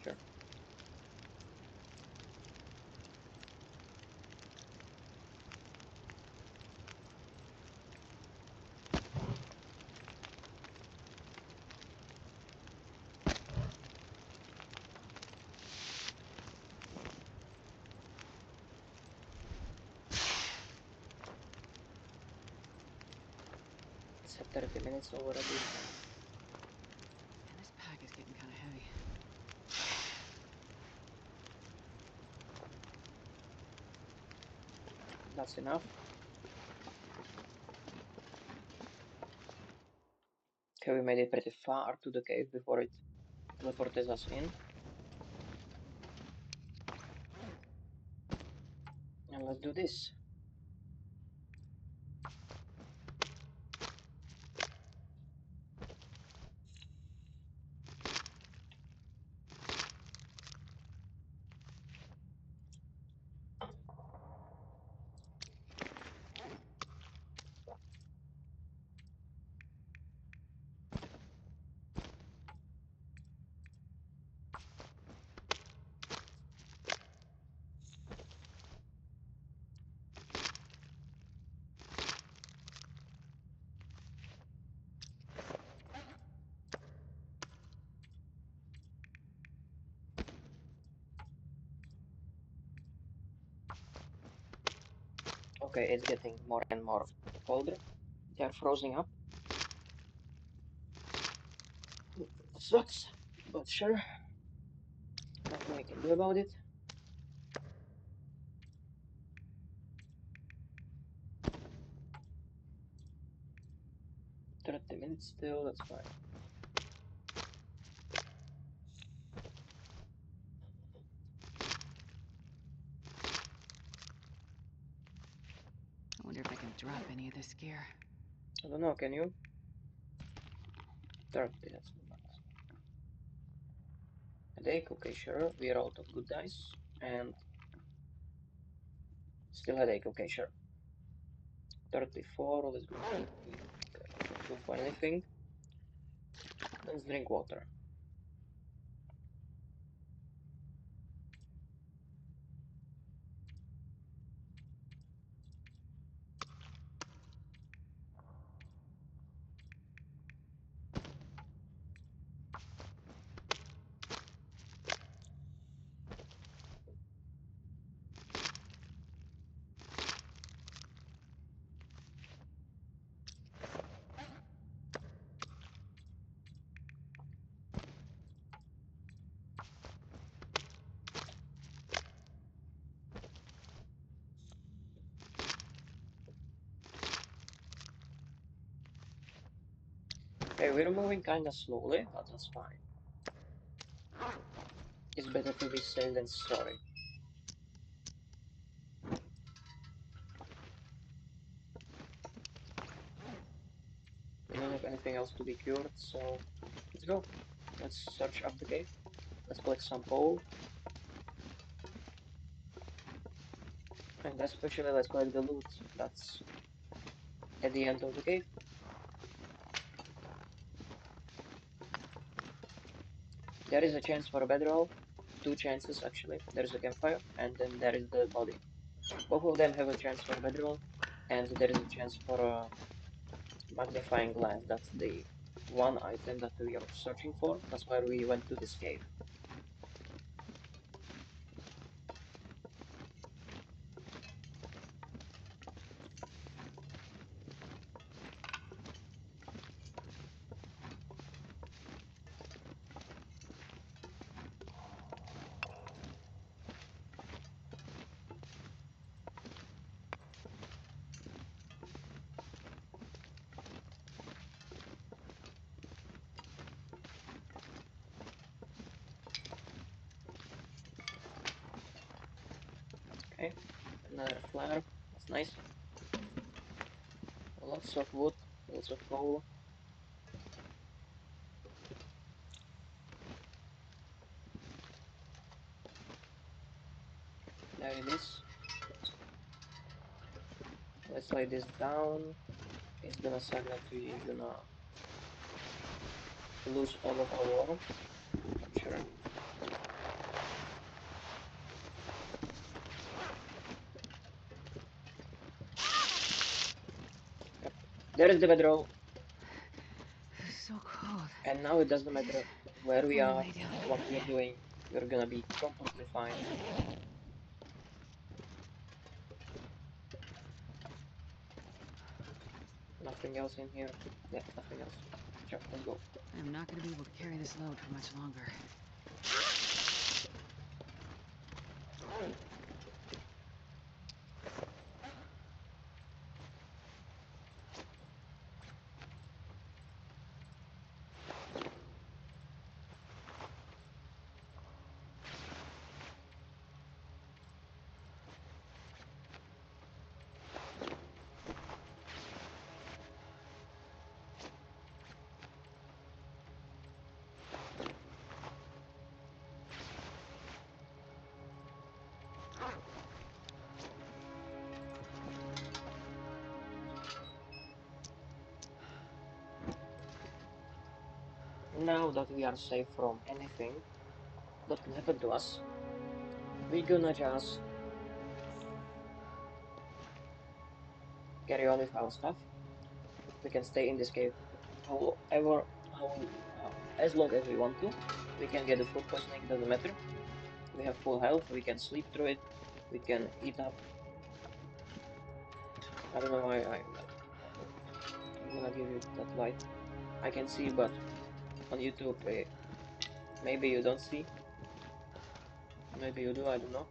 Sure. It's 30 minutes already. Man, this pack is getting kind of heavy. That's enough. Okay, we made it pretty far to the cave before it teleported us in. And let's do this. Okay, it's getting more and more colder. They are frozen up. Sucks, but sure. Nothing we can do about it. $30 still, that's fine. I wonder if I can drop any of this gear. I don't know, can you? 30, that's not. Headache, okay, sure. We are out of good dice. And still headache, okay, sure. 34, let's go. Okay, let's go for anything. Let's drink water. Okay, we're moving kinda slowly, but that's fine. It's better to be safe than sorry. We don't have anything else to be cured, so let's go. Let's search up the cave. Let's collect some coal. And especially let's collect the loot that's at the end of the cave. There is a chance for a bedroll. Two chances actually. There is a campfire, and then there is the body. Both of them have a chance for a bedroll, and there is a chance for a magnifying glass. That's the one item that we are searching for. That's why we went to this cave. Okay, another flare. That's nice. Lots of wood, lots of coal. There it is. Let's lay this down. It's gonna suck that we're gonna lose all of our ore. I'm sure. Yep. There is the bedroll. It's so cold. And now it doesn't matter where we Let me are lay down. or what we are doing. We're gonna be completely fine. Nothing else in here. Yeah, nothing else. Sure, let's go. I'm not going to be able to carry this load for much longer. Now that we are safe from anything that can happen to us, we're gonna just carry on with our stuff. We can stay in this cave however, as long as we want to. We can get the food poisoning, doesn't matter. We have full health, we can sleep through it, we can eat up. I don't know why I'm gonna give you that light. I can see, but on YouTube, maybe you don't see. Maybe you do, I don't know.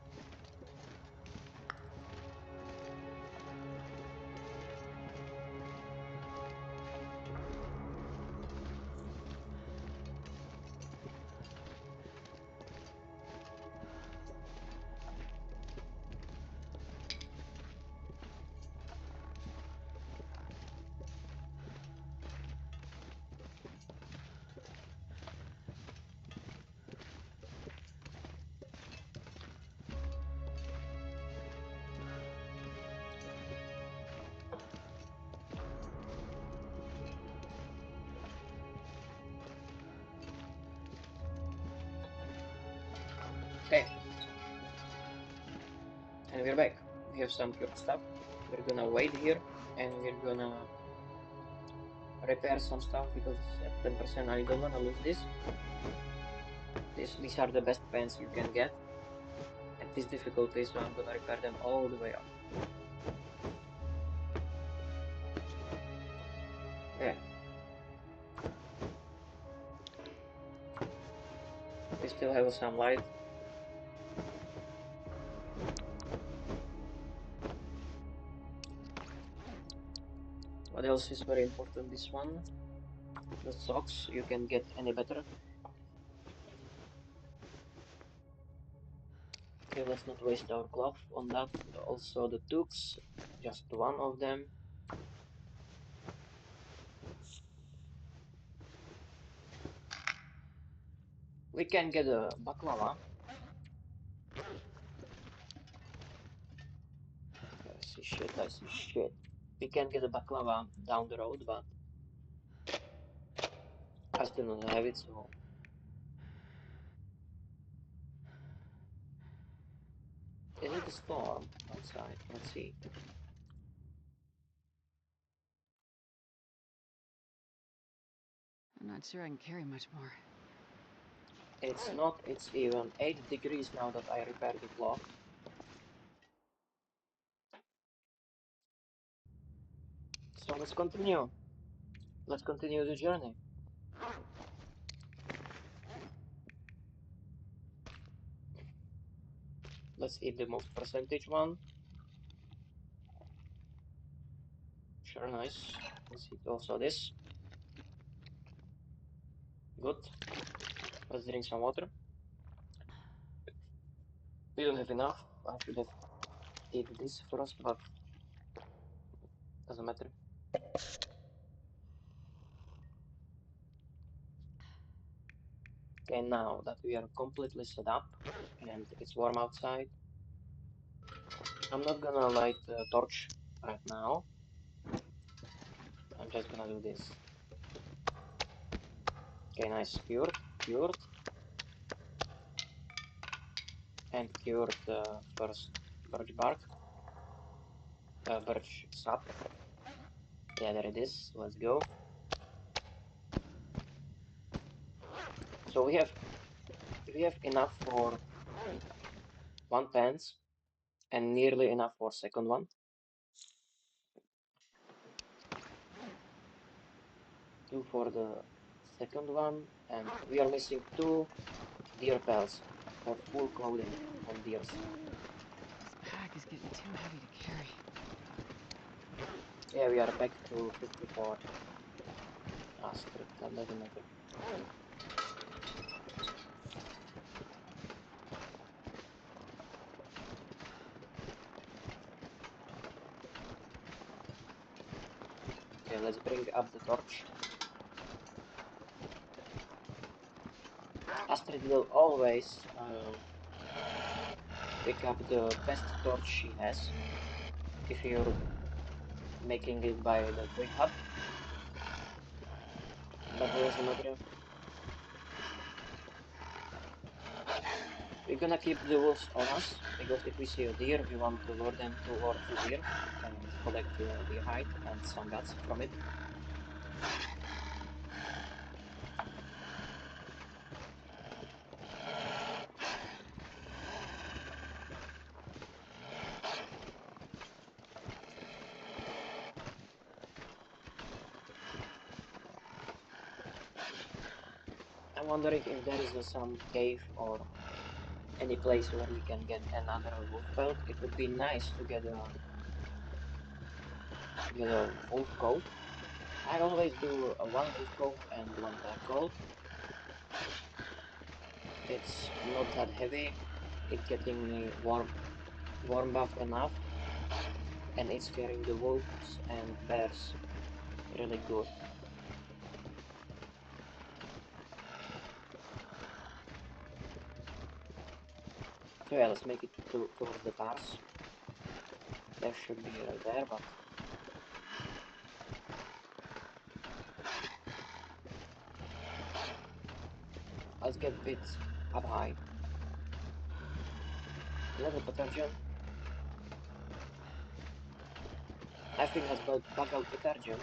Okay, and we're back. We have some good stuff. We're gonna wait here, and we're gonna repair some stuff because at 10% I don't wanna lose this. These are the best pens you can get at this difficulty, so I'm gonna repair them all the way up. Yeah. We still have some light. What else is very important? This one. the socks. You can get any better. Okay, let's not waste our glove on that. Also the tooks, just one of them. We can get a baklava. Okay, I see shit, I see shit. We can get a baklava down the road, but I still don't have it, so... Is it a storm outside? Let's see. I'm not sure I can carry much more. It's not, it's even 8 degrees now that I repaired the clock. So let's continue. Let's continue the journey. Let's eat the most percentage one. Sure, nice. Let's eat also this. Good. Let's drink some water. We don't have enough. I should have eaten this first, but doesn't matter. Okay, now that we are completely set up and it's warm outside, I'm not gonna light the torch right now. I'm just gonna do this. Okay, nice. Cured, cured, and cured the first birch bark, birch sap. Yeah, there it is. Let's go. So we have enough for 1/10 and nearly enough for second one. 2 for the second one, and we are missing 2 deer pelts for full clothing on deers. This pack is getting too heavy to carry. Yeah, we are back to 54. Ah, strip, that doesn't matter. Okay, let's bring up the torch. Astrid will always pick up the best torch she has if you're making it by the quick hub. But it doesn't matter. We're gonna keep the wolves on us, because if we see a deer, we want to lure them towards the deer and collect the deer hide and some guts from it. I'm wondering if there is some cave or any place where we can get another wolf pelt. It would be nice to get a wolf coat. I always do a one wolf coat and one black coat. It's not that heavy. It's getting me warm buff enough, and it's carrying the wolves and bears really good. So yeah, let's make it towards the cars. There should be right there, but let's get a bit up high. Level detergent. I think that's bug out detergent.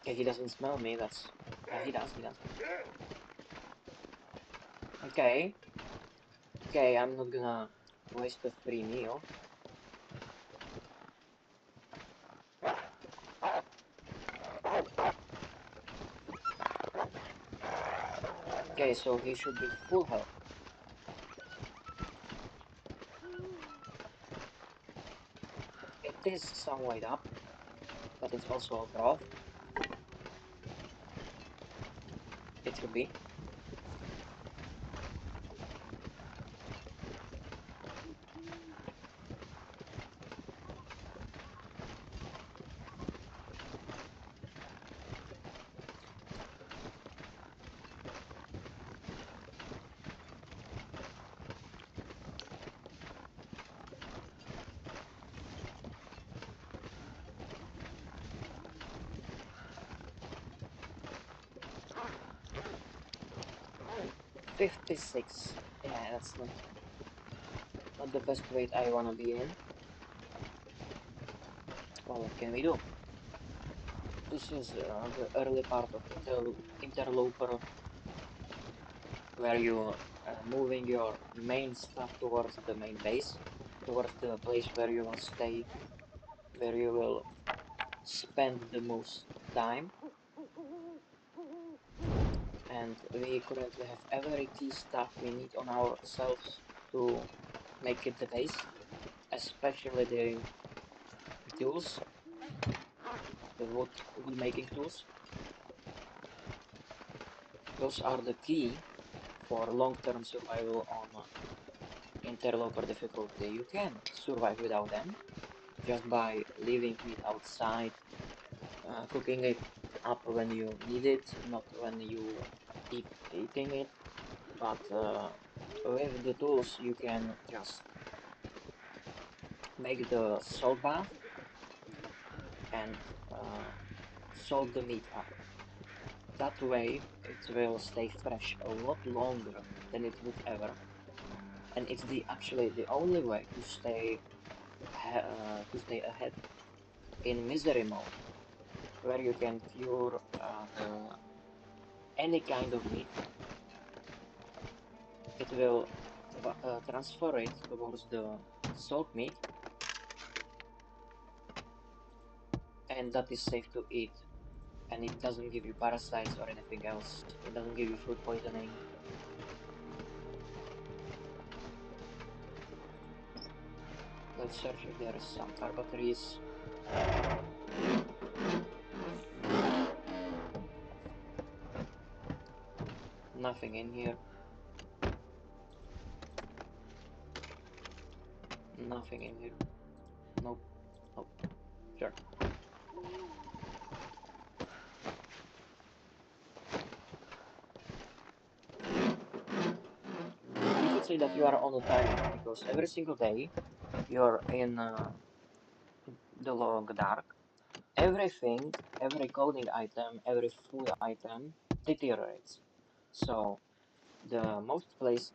Okay, he doesn't smell me, that's... Yeah, he does. Okay. Okay, I'm not gonna waste a free meal. Okay, so he should be full health. is some way up, but it's also a growth. It should be. $56. Yeah, that's not the best weight I wanna be in. Well, what can we do? This is the early part of Interloper, where you moving your main stuff towards the main base, towards the place where you will stay, where you will spend the most time. And we currently have every key stuff we need on ourselves to make it the base, especially the tools, the wood making tools. Those are the key for long-term survival on Interloper difficulty. You can survive without them just by leaving meat outside, cooking it up when you need it, not when you eating it. But with the tools, you can just make the salt bath and uh, salt the meat up. That way, it will stay fresh a lot longer than it would ever, and it's the actually the only way to stay ahead in misery mode, where you can cure any kind of meat. It will transfer it towards the salt meat, and that is safe to eat. And it doesn't give you parasites or anything else. It doesn't give you food poisoning. Let's search if there is some car batteries. Nothing in here. Nothing in here. Nope. Nope. Sure. You could say that you are on a timer because every single day you're in the log dark. Everything, every clothing item, every food item deteriorates. So the most place,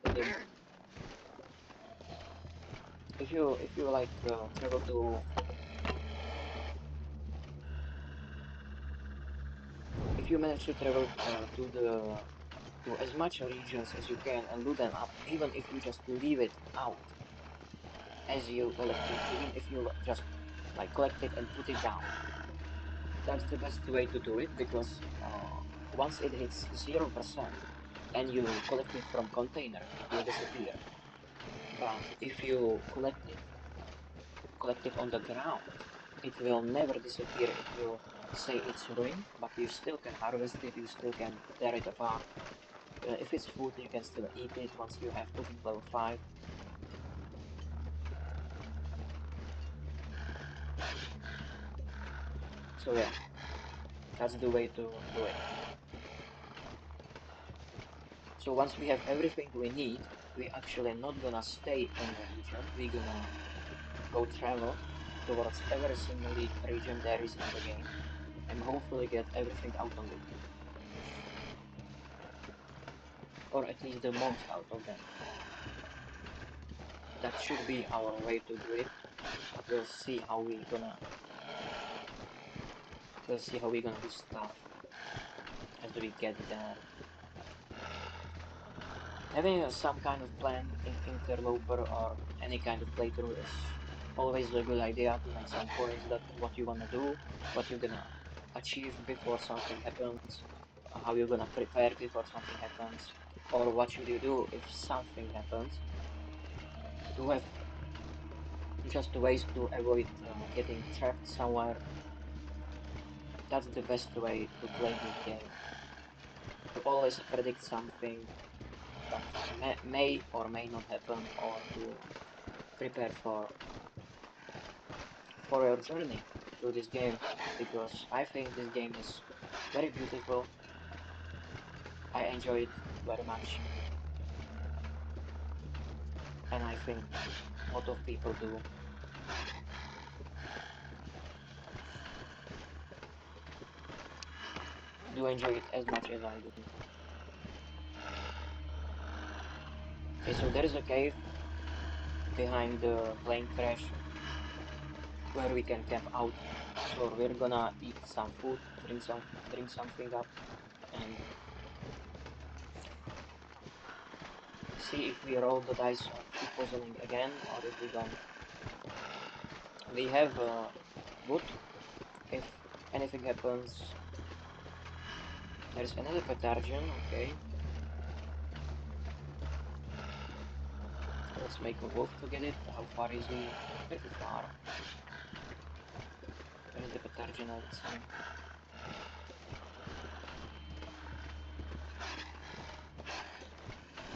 if you like travel to, if you manage to travel to as much regions as you can and loot them up, even if you just leave it out as you collect it, even if you just like collect it and put it down, that's the best way to do it because once it hits 0% and you collect it from container, it will disappear. But if you collect it on the ground, it will never disappear. It will say it's ruined, but you still can harvest it, you still can tear it apart. If it's food, you can still eat it once you have cooking level 5. So yeah, that's the way to do it. So once we have everything we need, we actually not gonna stay in the region. We're gonna go travel towards every single region there is in the game and hopefully get everything out on loot. Or at least the most out of them. That should be our way to do it, but we'll see how we're gonna do stuff as we get there. Having some kind of plan in Interloper or any kind of playthrough is always a good idea to make some points that what you wanna do, what you're gonna achieve before something happens, how you're gonna prepare before something happens, or what should you do if something happens. To have just ways to avoid getting trapped somewhere. That's the best way to play this game. To always predict something that may or may not happen, or to prepare for your journey through this game, because I think this game is very beautiful. I enjoy it very much, and I think a lot of people do enjoy it as much as I do. Okay, so there is a cave behind the plane crash where we can camp out. So we're gonna eat some food, drink something up, and see if we roll the dice of food poisoning again or if we don't. We have wood. If anything happens, there's another pathogen. Okay, let's make a wolf to get it. How far is he? Pretty far. Where is the pathogen? Let's see.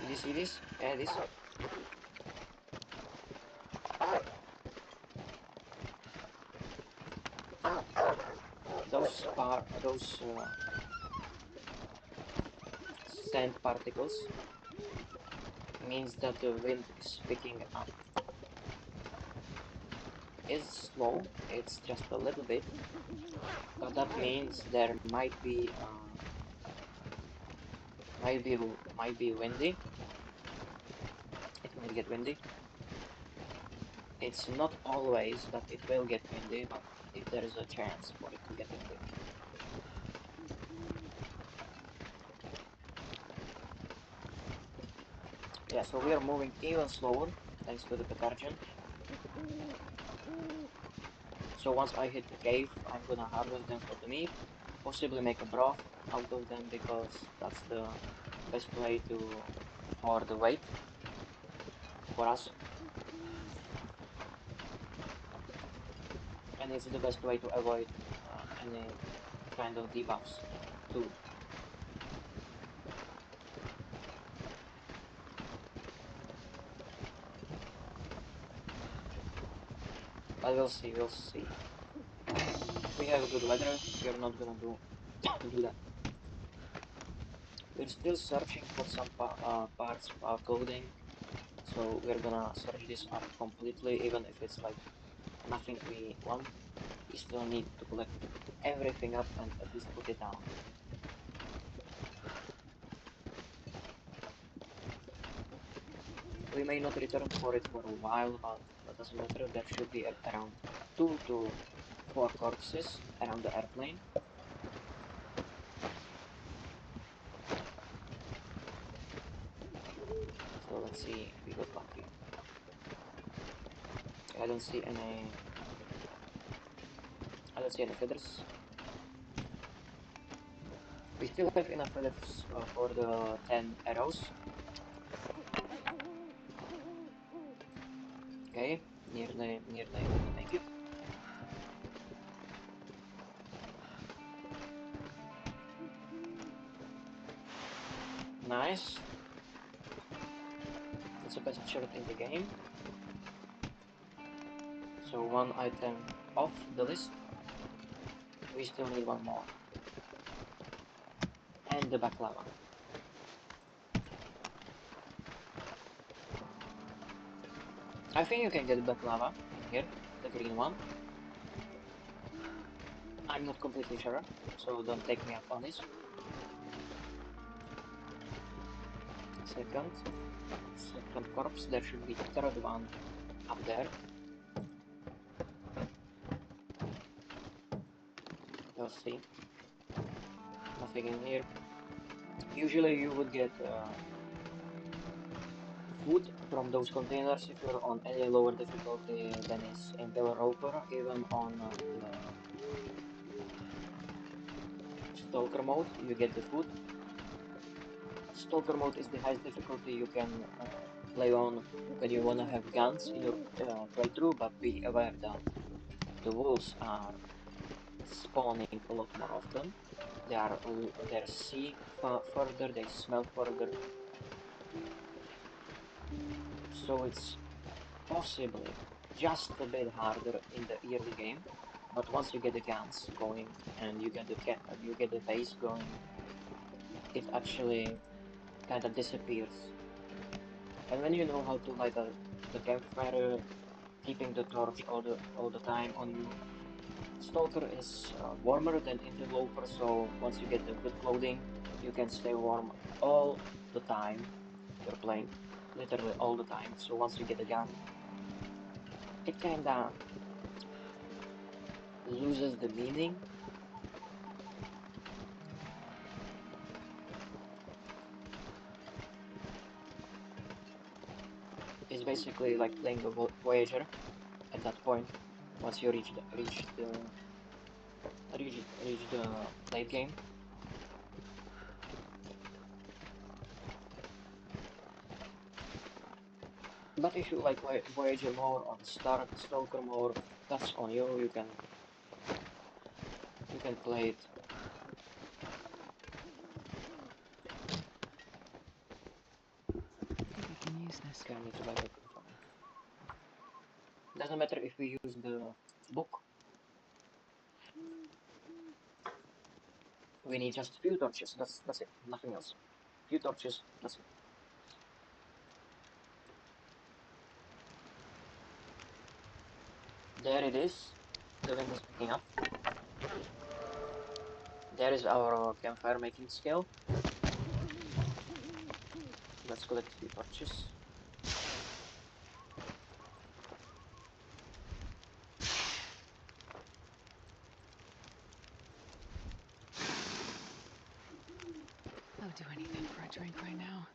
Did you see this? Yeah, this. Those sand particles means that the wind is picking up. It's slow, it's just a little bit, but that means there might be windy. It might get windy. It's not always that it will get windy, but there is a chance for it to get windy. Yeah, so we are moving even slower thanks to the pathogen. So once I hit the cave, I'm gonna harvest them for the meat, possibly make a broth out of them because that's the best way for the weight for us, and it's the best way to avoid any kind of debuffs too. But we'll see. If we have good weather, we're not gonna do that. We're still searching for some parts of our clothing, so we're gonna search this up completely, even if it's like nothing we want. We still need to collect everything up and at least put it down. We may not return for it for a while, but that doesn't matter. There should be around 2 to 4 corpses around the airplane. So let's see if we got lucky. I don't see any. I don't see any feathers. We still have enough feathers for the 10 arrows. Okay, nearly able to make it. Nice. That's the best shot in the game. So one item off the list. We still need one more. And the baklava. I think you can get baklava in here, the green one. I'm not completely sure, so don't take me up on this. Second corpse, there should be third one up there. We'll see. Nothing in here. Usually you would get food from those containers if you're on any lower difficulty than is Interloper, even on the Stalker mode, you get the food. Stalker mode is the highest difficulty you can play on when you wanna have guns in your playthrough, but be aware that the wolves are spawning a lot more often. They see further, they smell further, so it's possibly just a bit harder in the early game. But once you get the guns going and you get the base going, it actually kind of disappears. And when you know how to light the campfire, keeping the torch all the time on you, Stalker is warmer than Interloper, so once you get the good clothing, you can stay warm all the time you're playing, literally all the time. So once you get a gun, it kinda loses the meaning. It's basically like playing a Voyager at that point. Once you reach the late game. But if you like Voyager more or Stalker more, that's on you. You can play it. I think I can use this. Okay, I need to buy the microphone. Doesn't matter if we use the book. We need just few torches. That's it. Nothing else. Few torches. That's it. There it is. The wind is picking up. There is our campfire making skill. Let's collect a few torches. I would do anything for a drink right now.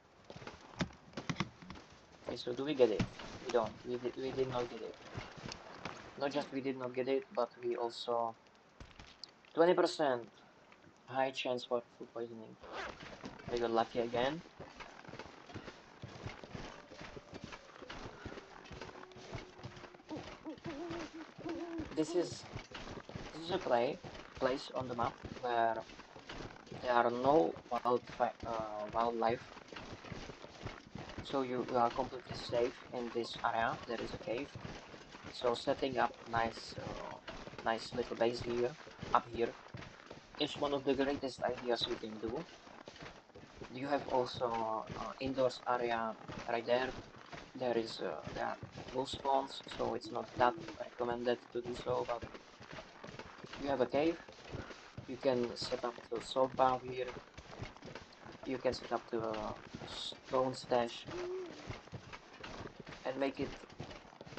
Okay, so do we get it? We don't. We did not get it. Not just we did not get it, but we also 20% high chance for food poisoning. We got lucky again. This is this is a place on the map where there are no wildlife, so you are completely safe in this area. There is a cave, so setting up nice little base here, up here, is one of the greatest ideas you can do. You have also indoors area right there. There are wolf spawns, so it's not that recommended to do so. But you have a cave. You can set up the salt bath here. You can set up the stone stash and make it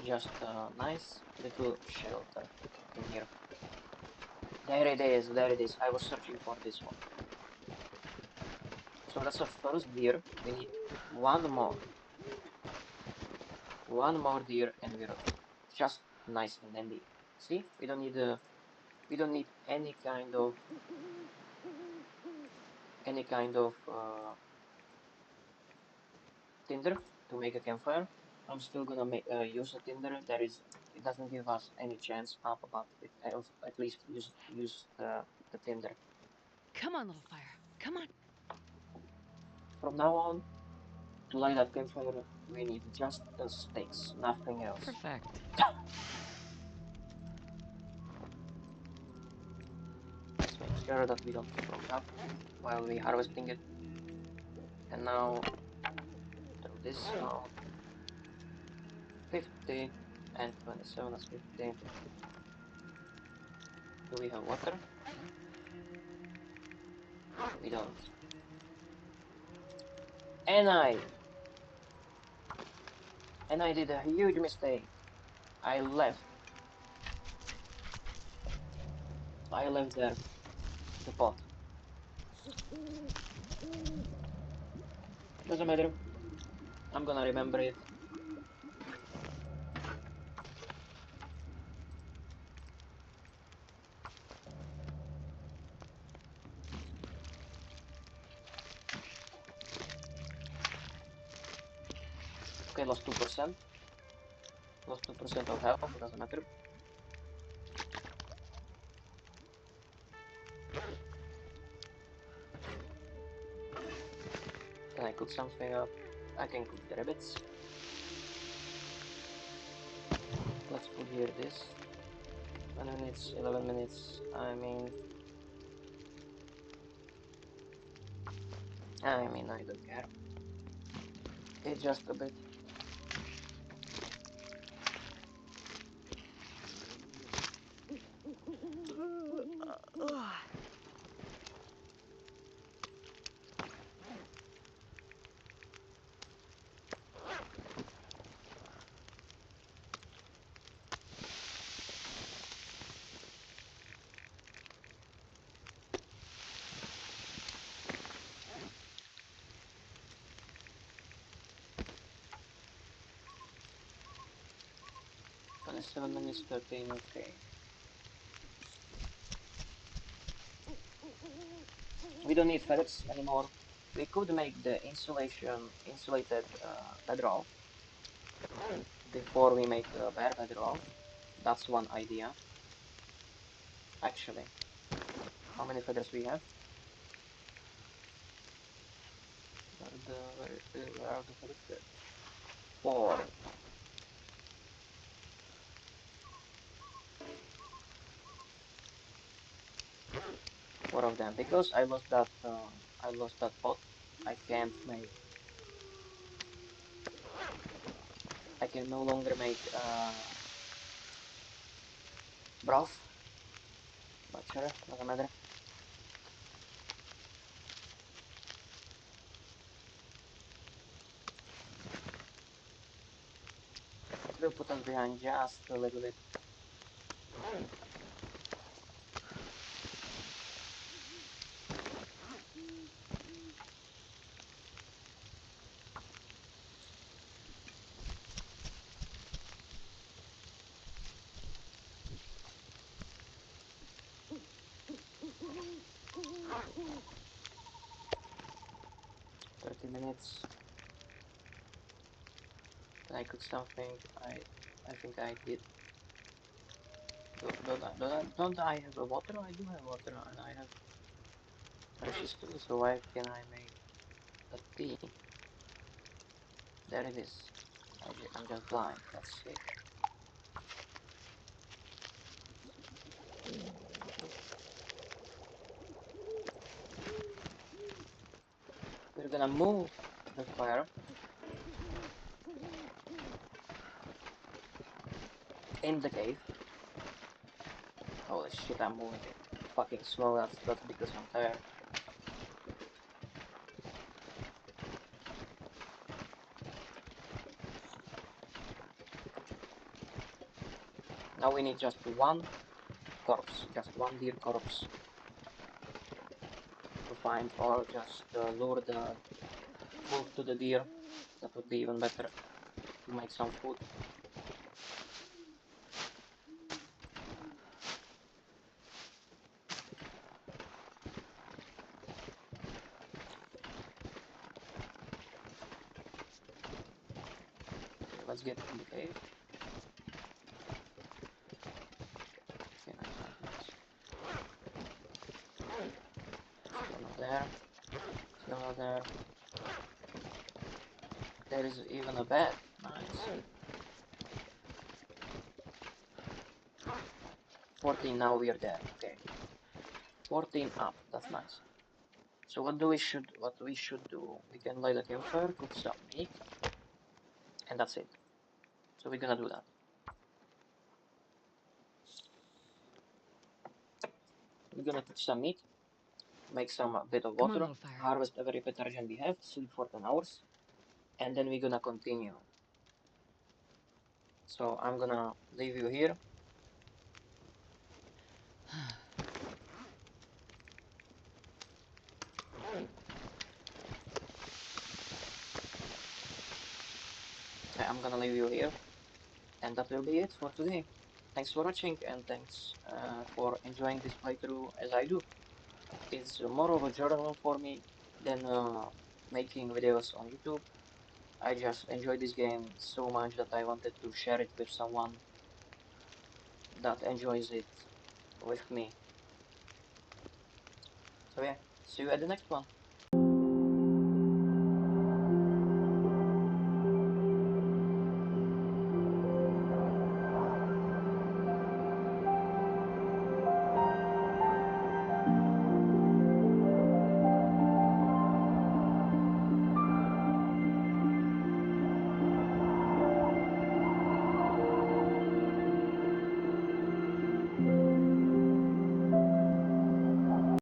just a nice little shelter in here. There it is, there it is. I was searching for this one. So that's a first deer. We need one more. One more deer and we're just nice and dandy. See? We don't need any kind of tinder to make a campfire. I'm still gonna use a tinder. It doesn't give us any chance up, but at least use the tinder. Come on, little fire. Come on. From now on, to light up campfire, we need just the sticks, nothing else. Perfect. Let's make sure that we don't throw it up while we harvesting it. And now throw this out. 50 and 27 is 50. Do we have water? We don't. And I did a huge mistake. I left. I left there the pot. Doesn't matter. I'm gonna remember it. Okay, lost 2%. Lost 2% of health, but doesn't matter. Can I cook something up? I can cook the rabbits. Let's put here this. 20 minutes, 11 minutes. I don't care. It's just a bit. And 7 minutes 13, okay. We don't need feathers anymore. We could make the insulated bedroll before we make a bare bedroll. That's one idea. Actually, how many feathers we have? Where are the feathers? There. 4. 4 of them. Because I lost that pot. I can't make. I can no longer make broth. But sure, doesn't matter. It will put us behind just a little bit. .30 minutes. Can I cook something? I think I did. Don't I have a water? I do have water and I have precious too, so why can I make a tea? There it is. I'm just blind. Let's see. We're gonna move the fire in the cave. Holy shit, I'm moving it fucking slow. That's because I'm tired. Now we need just one corpse, just one deer corpse to find, or just lure the wolf to the deer. That would be even better to make some food. Okay, let's get in the cave. Okay, nice. Still not there. Still not there. There is even a bed. Nice. 14, now we are there. Okay. 14 up. That's nice. So what we should do? We can light a campfire, cook some meat, and that's it. So we're gonna do that. We're gonna cook some meat, make some bit of Come on, water, little fire. harvest every detergent we have, sleep for 10 hours, and then we're gonna continue. So I'm gonna leave you here. I'm gonna leave you here, and that will be it for today. Thanks for watching, and thanks for enjoying this playthrough as I do. It's more of a journal for me than making videos on YouTube. I just enjoy this game so much that I wanted to share it with someone that enjoys it with me. So yeah, see you at the next one.